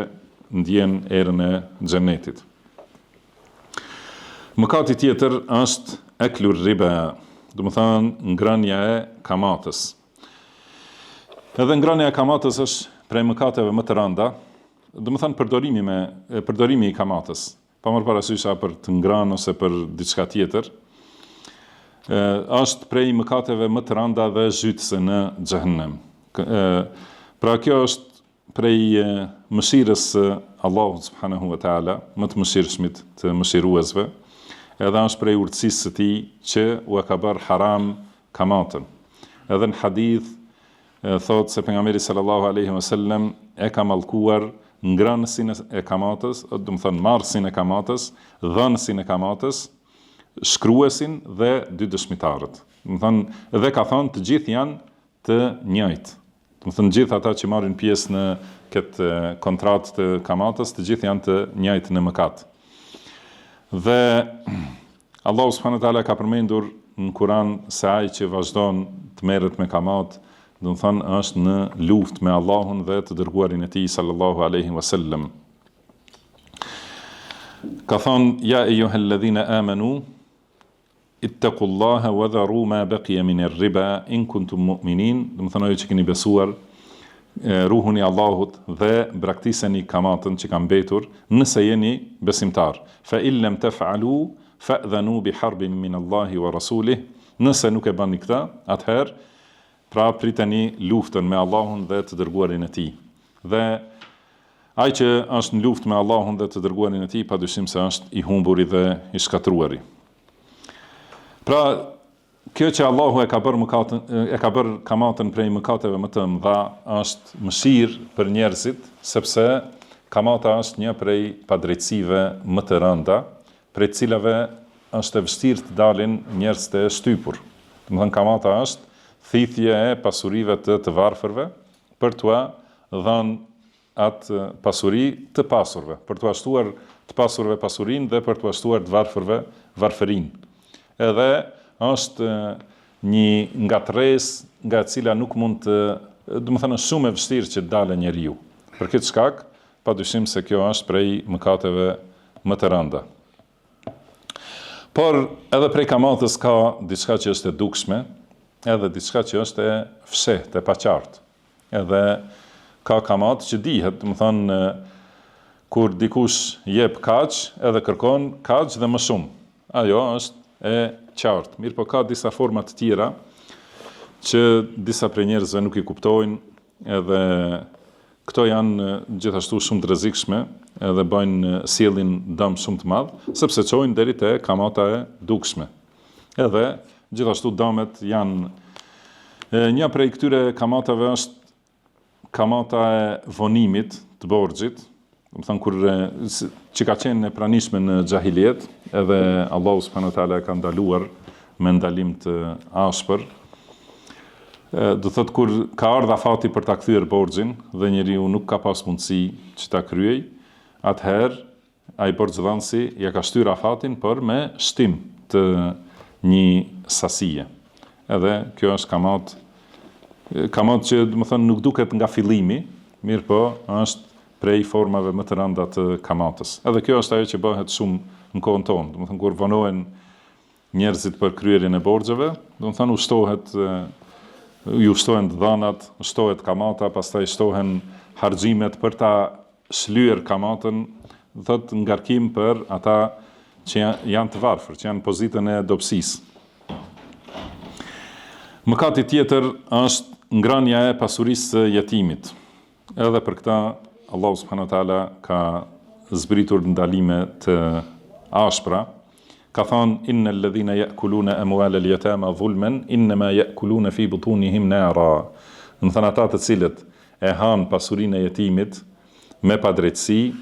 ndjen erën e xhenetit. Mëkati tjetër është eklur riba, do të thonë ngrënia e kamatës. Edhe ngrënia e kamatës është prej mëkateve më të rënda, do të thonë përdorimi i kamatës. Pa marrë parasysh për të ngrënë ose për diçka tjetër. Është prej mëkateve më të rënda dhe zhytëse në xhehenem. Pra kjo është prej mëshirës Allahu subhanahu wa taala, më të mëshirshmit të mëshiruesve. Edhe është prej urtësisë së tij që u ka bërë haram kamatën. Edhe në hadith thotë se pejgamberi sallallahu alaihi wasallam e ka mallkuar ngrënësin e kamatës, do të thonë marrësin e kamatës, dhënësin e kamatës, shkruesin dhe dy dëshmitarët. Do të thonë dhe ka thonë të gjithë janë të njëjtë. Do të thonë gjithë ata që marrin pjesë në këtë kontratë të kamatës, të gjithë janë të njëjtë në mëkat. Dhe Allahu subhanahu wa taala ka përmendur në Kur'an se ai që vazhdon të merret me kamat, do të thonë është në luftë me Allahun dhe të dërguarin e tij sallallahu alaihi wasallam. Ka thonë ja eyyuhalladhina amanu ittaqullaha wa dharu ma baqiya min ar-riba in kuntum mu'minin, do të thonë ajo që keni besuar, ruhuni Allahut dhe braktiseni kamatën që ka mbetur nëse jeni besimtar. Fa illam taf'alu fa'dhanu bi harbin min Allahi wa rasulih. Nëse nuk e bani këtë, atëherë pra priteni luftën me Allahun dhe të dërguarin e tij. Dhe ai që është në luftë me Allahun dhe të dërguarin e tij, padyshim se është i humburi dhe i shkatruari. Pra kjo që Allahu e ka bërë kamatën prej mëkateve më të mëdha është mëshirë për njerëzit, sepse kamata është një prej padrejtësive më të rënda, prej cilave është e vështirë të dalin njerëz të shtypur. Domethënë kamata është thithje e pasurive të varfërve për t'ua dhënë atë pasuri të pasurve, për t'ua shtuar të pasurve pasurinë dhe për t'ua shtuar të varfërve varfërinë. Edhe është një ngatresë nga e cila nuk mund të, domethënë shumë e vështirë që të dalë njeriu. Për këtë shkak, padyshim se kjo është prej mëkateve më të rënda. Por edhe prej kamatës ka diçka që është e dukshme, edhe diçka që është e fshehtë, e paqartë. Edhe ka kamatë që dihet, domethënë kur dikush jep kaq, edhe kërkon kaq dhe më shumë. Ajo është e qartë. Mirë po ka disa forma të tjera që disa prej njerëzve nuk i kuptojnë, edhe këto janë gjithashtu shumë të rrezikshme, edhe bëjnë sjellin dëm shumë të madh, sepse çojnë deri te kamata e dukshme. Edhe gjithashtu dëmet janë një prej këtyre kamatave është kamata e vonimit të borxhit, do të thonë kur që ka qenë e pranishme në xahiliet, edhe Allahu subhanahu wa taala ka ndaluar me ndalim të ashpër. Do thotë kur ka ardhur afati për ta kthyer borxhin dhe njeriu nuk ka pas mundësi që ta kryej, atëherë ai borxhdhënësi ja ka shtyr afatin për me shtim të një sasie. Edhe kjo është kamat që do të thonë nuk duket nga fillimi, mirë po është prej formave më të rënda të kamatës. Edhe kjo është ajo që bëhet shumë në kohën tonë. Do të thonë kur vonohen njerëzit për kryerjen e borxheve, do të thonë ju shtohen dhënat, shtohet kamata, pastaj shtohen harxhimet për ta shlyer kamatën, do thotë ngarkim për ata që janë të varfër, që janë në pozitën e dobësisë. Mëkati tjetër është ngrënia e pasurisë së jetimit. Edhe për këtë Allahu subhanahu wa taala ka zbritur ndalime të ashpra. Ka thënë innal ladhina ya'kuluna amwalal yatama zulman inma ya'kuluna fi butunihim nara. Do të thonë ata të cilët e hanë pasurinë e jetimit me padrejtësi,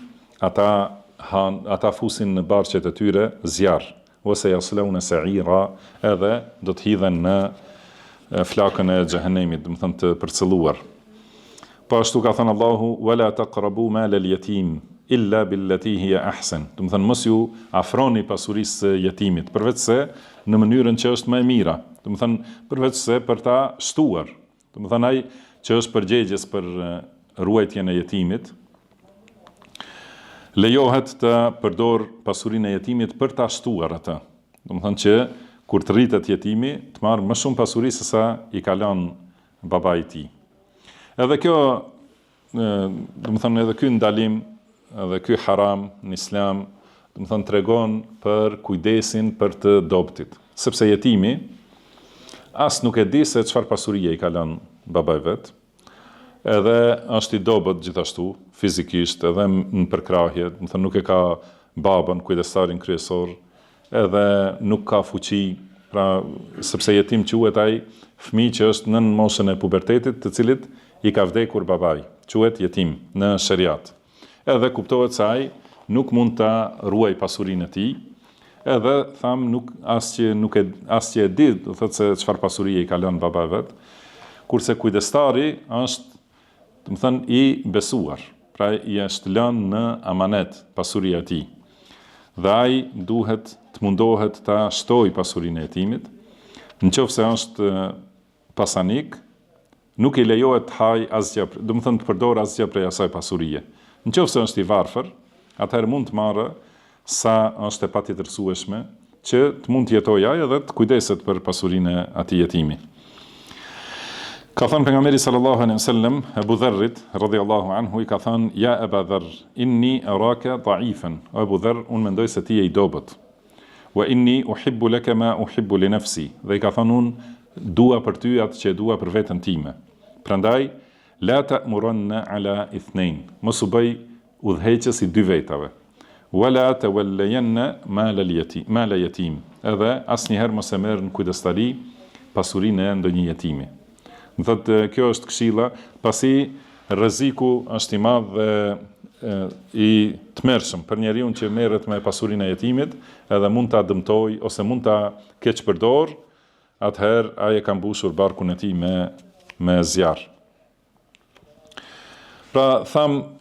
ata fusin në barqet e tyre zjarr, ose yaslawna sa'ira, edhe do të hidhen në flakën e xhehenemit, do të thënë të përcëlluar. Po ashtu ka thënë Allahu, wala taqrabu mal al-yatim illa billati hiya ahsan. Do të thënë mos ju afroni pasurisë së jetimit, përveç se në mënyrën që është më e mira. Do të thënë përveç se për ta shtuar. Do të thënë ai që është përgjegjës për ruajtjen e jetimit, lejohet të përdor pasurinë e jetimit për ta shtuar atë. Do të thënë që kur të rritet jetimi, të marrë më shumë pasuri se sa i ka lënë babai i tij. Edhe kjo, do të thënë edhe ky ndalim, edhe ky haram në Islam, do të thënë tregon për kujdesin për të dobtit, sepse jetimi as nuk e di se çfarë pasurie i ka lënë babai vet. Edhe është i dobët gjithashtu, fizikisht, edhe në përkrahje, do të thënë nuk e ka babën, kujdestarin kryesor, edhe nuk ka fuqi, pra sepse jetim quhet ai fëmijë që është nën moshën e pubertetit, të cilit i ka vdekur babai, quhet jetim në shariat. Edhe kuptohet se ai nuk mund ta ruaj pasurinë e tij, edhe tham asgjë e di, do thotë se çfarë pasurie i ka lënë babai vet, kurse kujdestari është, do të thënë, i besuar, pra i është lënë në amanet pasuria e tij. Dhe ai duhet të mundohet ta shtojë pasurinë e jetimit. Nëse është pasanik, nuk i lejohet të haj asgjë, do të thënë të përdor asgjë prej asaj pasurie. Nëse është i varfër, atëherë mund të marrë sa është e patjetërsueshme që të mund të jetojë ai edhe të kujdeset për pasurinë e atij jetimi. Ka thënë pejgamberi sallallahu alaihi wasallam Abu Dharrit radhiyallahu anhu, i ka thënë: "Ja Aba Dharr, inni araka da'ifan." O Abu Dharr, unë mendoj se ti je i dobët. "Wa inni uhibbu laka ma uhibbu li nafsi." Dhe i ka thënë, unë dua për ty atë që dua për veten time. Prandaj la ta'muranna ala ithnain. Mos u bëj udhëheqës i dy vetave. Wala tawallayanna mal yatim. Edhe asnjëherë mos e merr në kujdestari pasurinë e ndonjë jetimi. Më thotë, kjo është këshilla, pasi rreziku është i madh dhe i tmerrshëm për njeriu që merret me pasurinë e jetimit, edhe mund ta dëmtoj ose mund ta keq përdor, atëherë ai e ka mbushur barkun e tij me zjarr. Pra tham,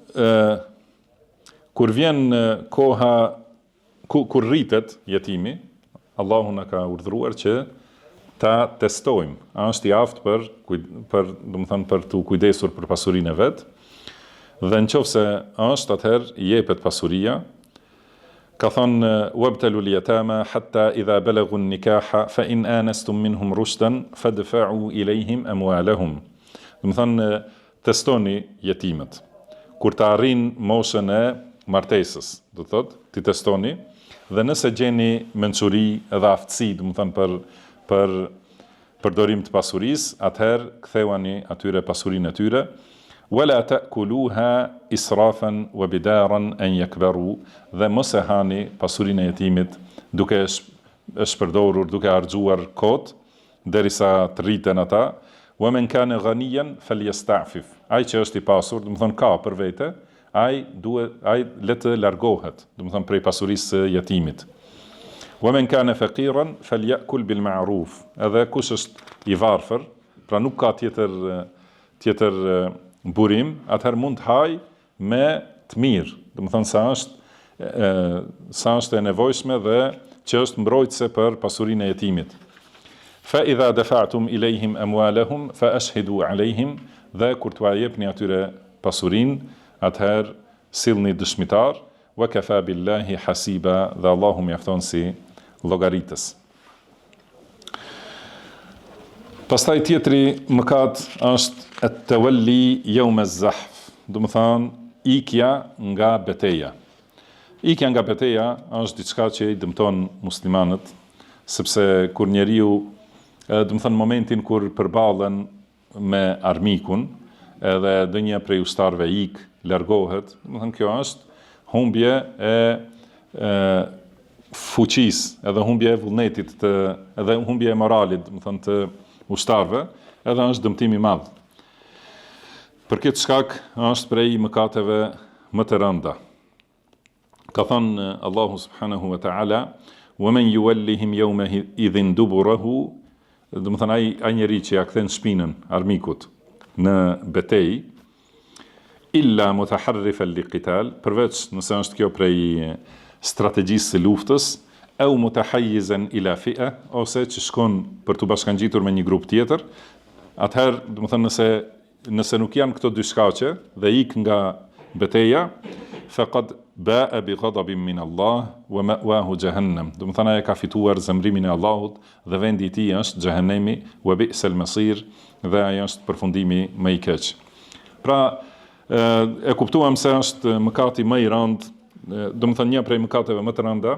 kur vjen koha kur rritet jetimi, Allahu na ka urdhëruar që ta testojmë, a është i aftë do të thënë, për të kujdesur për pasurinë e vet, dhe nëse është, atëherë i jepet pasuria. Ka thënë: "Wabtalu al-yatama hatta idha balaghu an-nikaha fa in anastum minhum rushdan fadfa'u ilayhim amwalahum." Do të thënë, testoni jetimet. Kur të arrin moshën e martesës, do të thotë, ti testoni, dhe nëse gjeni mençuri edhe aftësi, do të thënë, për përdorim të pasurisë, atëherë ktheuani atyre pasurinë e tyre. Wala ta'kuluha israfan wa bidaran an yakbaru. Dhe mos e hani pasurinë e jetimit duke e shpërdorur, duke harxuar kot derisa të rriten ata. Wa man kana ghaniyan falyasta'fif. Ai që është i pasur, do të thonë ka për vete, ai le të largohet, do të thonë, prej pasurisë së jetimit. Wa man kana faqiran falyakul bil ma'ruf. Edhe kush është i varfër, pra nuk ka tjetër burim, atëherë mund të haj me të mirë, do të thonë sa është e nevojshme dhe që është mbrojtëse për pasurinë e jetimit. Fa idha dafa'tum ilayhim amwalahum fa ashhidu alayhim. Dhe kur t'ua jepni atyre pasurinë, atëherë sillni dëshmitar. Wa kafa billahi hasiba. Dhe Allahu mjafton si llogaritës. Pastaj tjetri mëkat është at-tawalli yawm az-zahf, do të thonë ikja nga betejë. Ikja nga betejë është diçka që i dëmton muslimanët, sepse kur njeriu, do të thonë, momentin kur përballen me armikun, edhe ndonjë prej ushtarëve largohet, do të thonë kjo është humbje e fuqisë, edhe humbje e vullnetit, edhe humbje e moralit, do të thonë, të ushtarëve, edhe është dëmtim i madh. Për këtë shkak është prej mëkateve më të rënda. Ka thënë Allahu subhanahu wa ta'ala: "Wa man yuwallihim yawma idhin duburahu", do të thonë ai njeri që ja kthen shpinën armikut në betejë, illa mutaharrifan liqital, përveç nëse është kjo prej strategjisë së luftës, au mutahayyizan ila fi'a, ose që shkon për të bashkangjitur me një grup tjetër, atëherë do të thonë nëse nuk janë këto dy shkaqe dhe ik nga beteja, faqad ba'a bi ghadabin min Allah wa ma'wahu jahannam, do të thonë ai ka fituar zemrimin e Allahut dhe vendi i tij është xhehenemi, wa bi'sal masir, dhe ai është përfundimi më i keq. Pra e kuptuam se është mëkati më i rëndë, do të thonë një prej mëkateve më të rënda,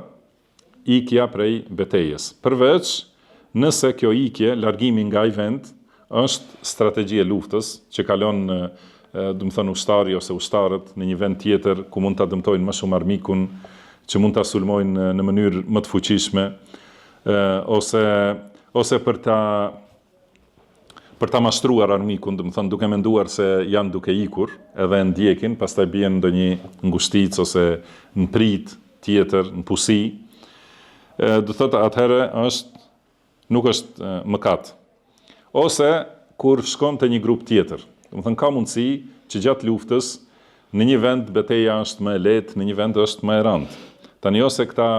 ikja prej betejës. Përveç nëse kjo ikje, largimi nga ai vend, është strategji e luftës që kalon do të thonë ushtari ose ushtarët në një vend tjetër ku mund ta dëmtojnë më shumë armikun, që mund ta sulmojnë në mënyrë më të fuqishme, ose për ta mashtruar armikun, do të thonë duke menduar se janë duke ikur, edhe e ndjekin, pastaj bien ndonjë ngushticë ose në prit tjetër, në pusi, do thotë atëherë nuk është mëkat. Ose kur shkon te një grup tjetër, do të thonë ka mundësi që gjatë luftës në një vend betejë është më e lehtë, në një vend është më e rëndë. Tani ose këta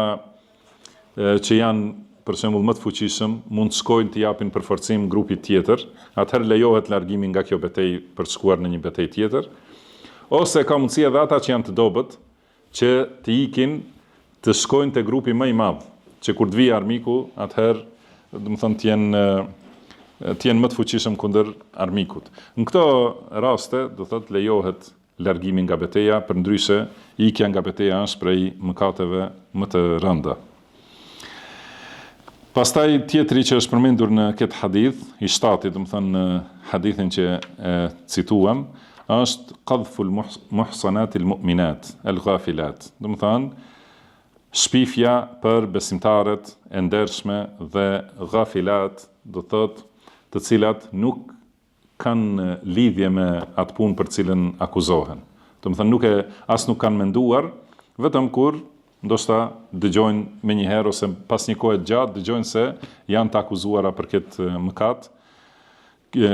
që janë për shembull më të fuqishëm mund të shkojnë të japin përforcim grupit tjetër, atëherë lejohet largimi nga kjo betejë për të shkuar në një betejë tjetër, ose ka mundësi edhe ata që janë të dobët që të ikin të shkojnë te grupi më i madh, që kur të vijë armiku, atëherë do të thonë të jenë më të fuqishëm kundër armikut. Në këto raste do thotë lejohet largimi nga beteja, përndryshe ikja nga beteja është prej mëkateve më të rënda. Pastaj tjetri që është përmendur në këtë hadith, i shtati, do të thonë në hadithin që e cituam, është qadhful muhsanatil mu'minat, al-ghafilat. Do të thonë shpifja për besimtarët e ndershme dhe ghafilat, do të thotë të cilat nuk kanë lidhje me atë punë për cilën akuzohen. Do të thonë as nuk kanë menduar, vetëm kur ndoshta dëgjojnë me një herë ose pas një kohe gjatë dëgjojnë se janë të akuzuara për këtë mëkat.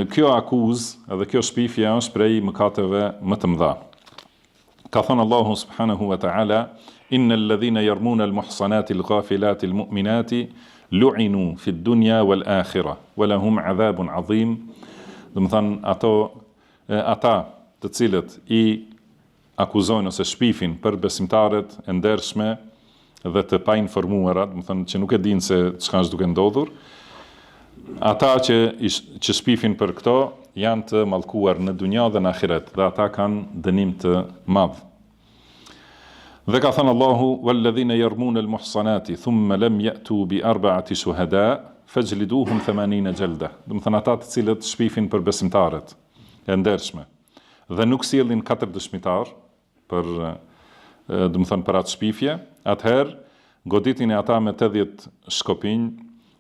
Kjo akuzë edhe kjo shpifje është prej mëkateve më të mëdha. Ka thënë Allahu subhanahu wa ta'ala: "Innal ladhina yarmuna al-muhsanati al-ghafilati al-mu'minati lu'inu fi ad-dunya wal-akhirah wa lahum 'adhabun 'azim." Do të thonë ata të cilët i akuzojnë ose shpifin për besimtarët e ndershme dhe të painformuara, do të thonë që nuk e dinë se çka është duke ndodhur, ata që shpifin për këto janë të mallkuar në dunja dhe në ahiret, dhe ata kanë dënim të madh. Dhe ka thënë Allahu: "Walladhina yarmuna al-muhsanati thumma lam ya'tu bi arba'ati shuhada fajliduhum 80 jalda." Do të thonë ata të cilët shpifin për besimtarët e ndershme dhe nuk sjellin 4 dëshmitar për do të thonë për atë shpifje, atëherë goditin e ata me 80 shkopinj,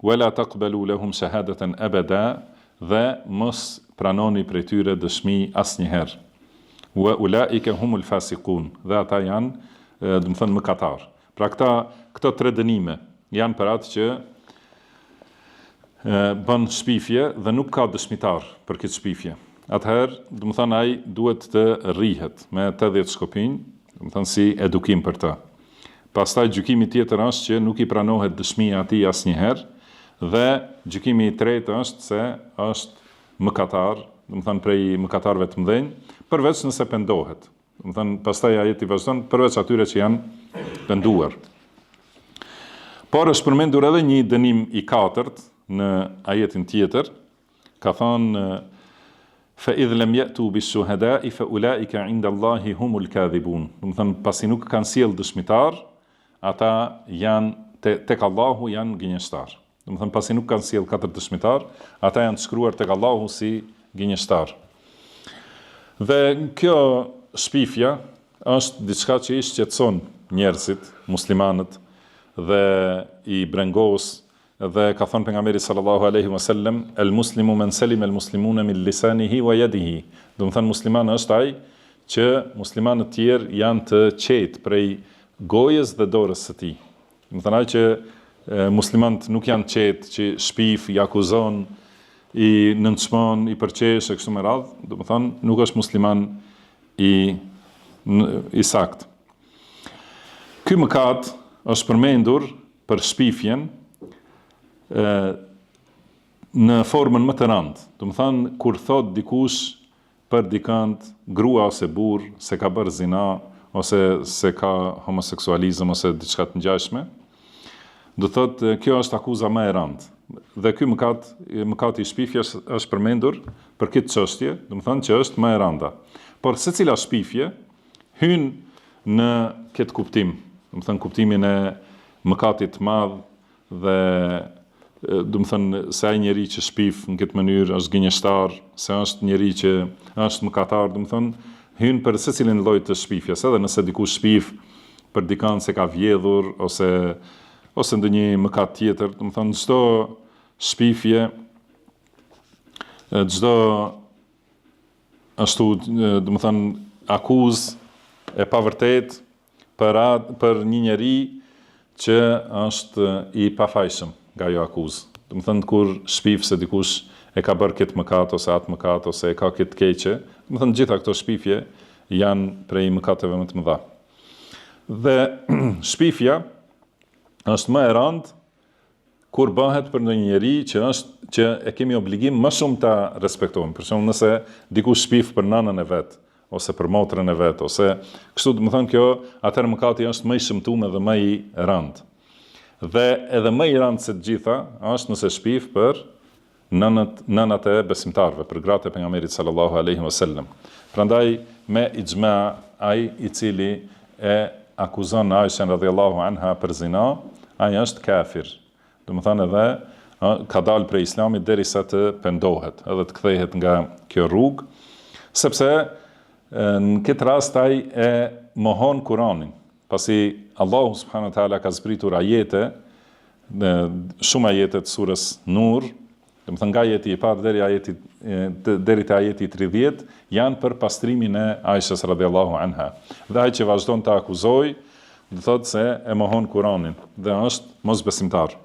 wala taqbalu lahum shahadatan abada, dhe mos pranoni prej tyre dëshmi asnjëherë. Wa ulaika humul fasiqun, dhe ata janë do të thonë mëkatar. Pra këto 3 dënime janë për atë që bën shpifje dhe nuk ka dëshmitar për këtë shpifje. Atëherë, do të thonë ai duhet të rrihet me 80 shkopinj, do të thonë si edukim për ta. Pastaj gjykimi tjetër është që nuk i pranohet dëshmia e atij asnjëherë, dhe gjykimi i tretë është se është mëkatar, do të thonë prej mëkatarëve të mëdhenj, përveç nëse pendohet. Do të thonë pastaj ajeti vazhdon përveç atyre që janë penduar. Por është përmendur edhe një dënim i katërt në ajetin tjetër, ka thënë: "Fa-idh lam ya'tu bis-shuhada'i fa-ulaika 'inda Allahi humul kadhibun." Do të thonë pasi nuk kanë sjell dëshmitar, ata janë tek Allahu janë gënjeshtar. Do të thonë pasi nuk kanë sjell 4 dëshmitar, ata janë të shkruar tek Allahu si gënjeshtar. Dhe kjo shpifja është diçka që i shqetëson njerëzit, muslimanët dhe i brengos. Dhe ka thënë pejgamberi sallallahu alaihi wasallam: "El muslimu man salima al muslimuna min lisanihi wa yadihi." Do të thënë musliman është ai që muslimanët tjerë janë të qetë prej gojës dhe dorës së tij. Do të thënë ai që muslimanët nuk janë qetë, që shpif, i akuzon, i nënçmon, i përqesh e kështu me radhë, do të thënë nuk është musliman i sakt. Ky mëkat është përmendur për shpifjen në formën më të rëndë. Do të thënë kur thot dikush për dikant, grua ose burr, se ka bërë zina, ose se ka homoseksualizëm, ose diçka të ngjashme, do thotë kjo është akuza më e rëndë. Dhe ky mëkati i shpifjes është përmendur për këtë çështje, do të thënë që është më e rënda. Por secila shpifje hyn në këtë kuptim, do të thënë kuptimin e mëkatit të madh dhe do të thënë se ai njeri që shpif në këtë mënyrë është gënjeshtar, se është njeri që është mëkatar, do të thënë hyn për secilin lloj të shpifjes, edhe nëse dikush shpif për dikant se ka vjedhur ose ndonjë mëkat tjetër, do të thënë çdo shpifje, çdo ashtu, do të thënë akuzë e pavërtet për një njeri që është i pafajshëm nga ajo akuzë. Do të thënë kur shpif se dikush e ka bërë këtë mëkat ose atë mëkat ose e ka këtë keqe, do të thënë gjitha këto shpifje janë prej mëkateve më të mëdha. Dhe shpifja është më e rëndë kur bëhet për ndonjë njeri që e kemi obligim më shumë ta respektojmë. Për shembull, nëse dikush shpif për nanën e vet, ose për motrën e vet, ose kështu, do të thënë kjo, atëherë mëkati është më i shëmtuar dhe më i rëndë. Dhe edhe më i rëndë se të gjitha është nëse shpif për nënat e besimtarëve, për gratë e pejgamberit sallallahu alaihi wasallam. Prandaj me ixhma ai i cili e akuzon Aishën radhiyallahu anha për zina, ai është kafir. Do të thënë edhe ka dalë prej islamit derisa të pendohet, edhe të kthehet nga kjo rrugë, sepse në këtë rast ai e mohon Kur'anin, pasi Allahu subhanahu wa taala ka zbritur ajete, shumë ajete të surës Nur, do të thënë nga ajeti i parë deri te ajeti i 30 janë për pastrimin e Aishës radhiyallahu anha. Dhe ai që vazhdon të akuzojë, do thotë se e mohon Kur'anin dhe është mosbesimtar.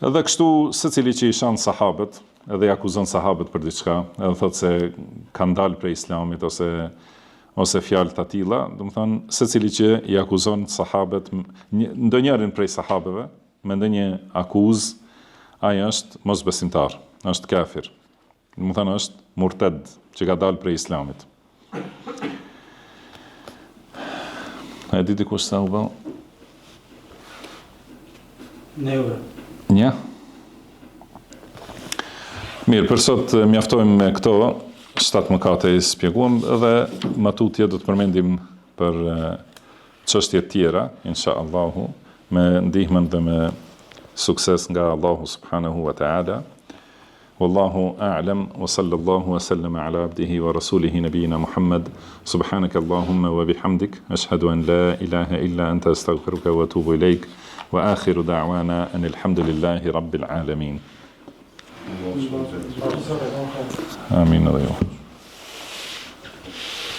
Edhe kështu secili që i shan sahabët, edhe i akuzon sahabët për diçka, edhe thotë se kanë dalë prej islamit ose fjalë të tilla, do të thonë secili që i akuzon sahabët, ndonjërin prej sahabeve me ndonjë akuzë, ai është mosbesimtar, është kafir. Do të thonë është murted, që ka dalë prej islamit. A e di dikush sa u bë? Neuve. Një? Mirë, për sot mjaftojmë me këto 7 mëkate i spjeguam, edhe më tutje do të përmendim për çështje tjera, inshallahu, me ndihmën dhe me sukses nga Allahu subhanahu wa ta'ala. Wallahu a'lam wa sallallahu wa sallama ala abdihi wa rasulihi nabiyina Muhammad. Subhanaka Allahumma wa bihamdik, ashhadu an la ilaha illa anta astaghfiruka wa atubu ilaik. Wa akhiru da'wana anil hamdulillahi rabbil alamin. Amin.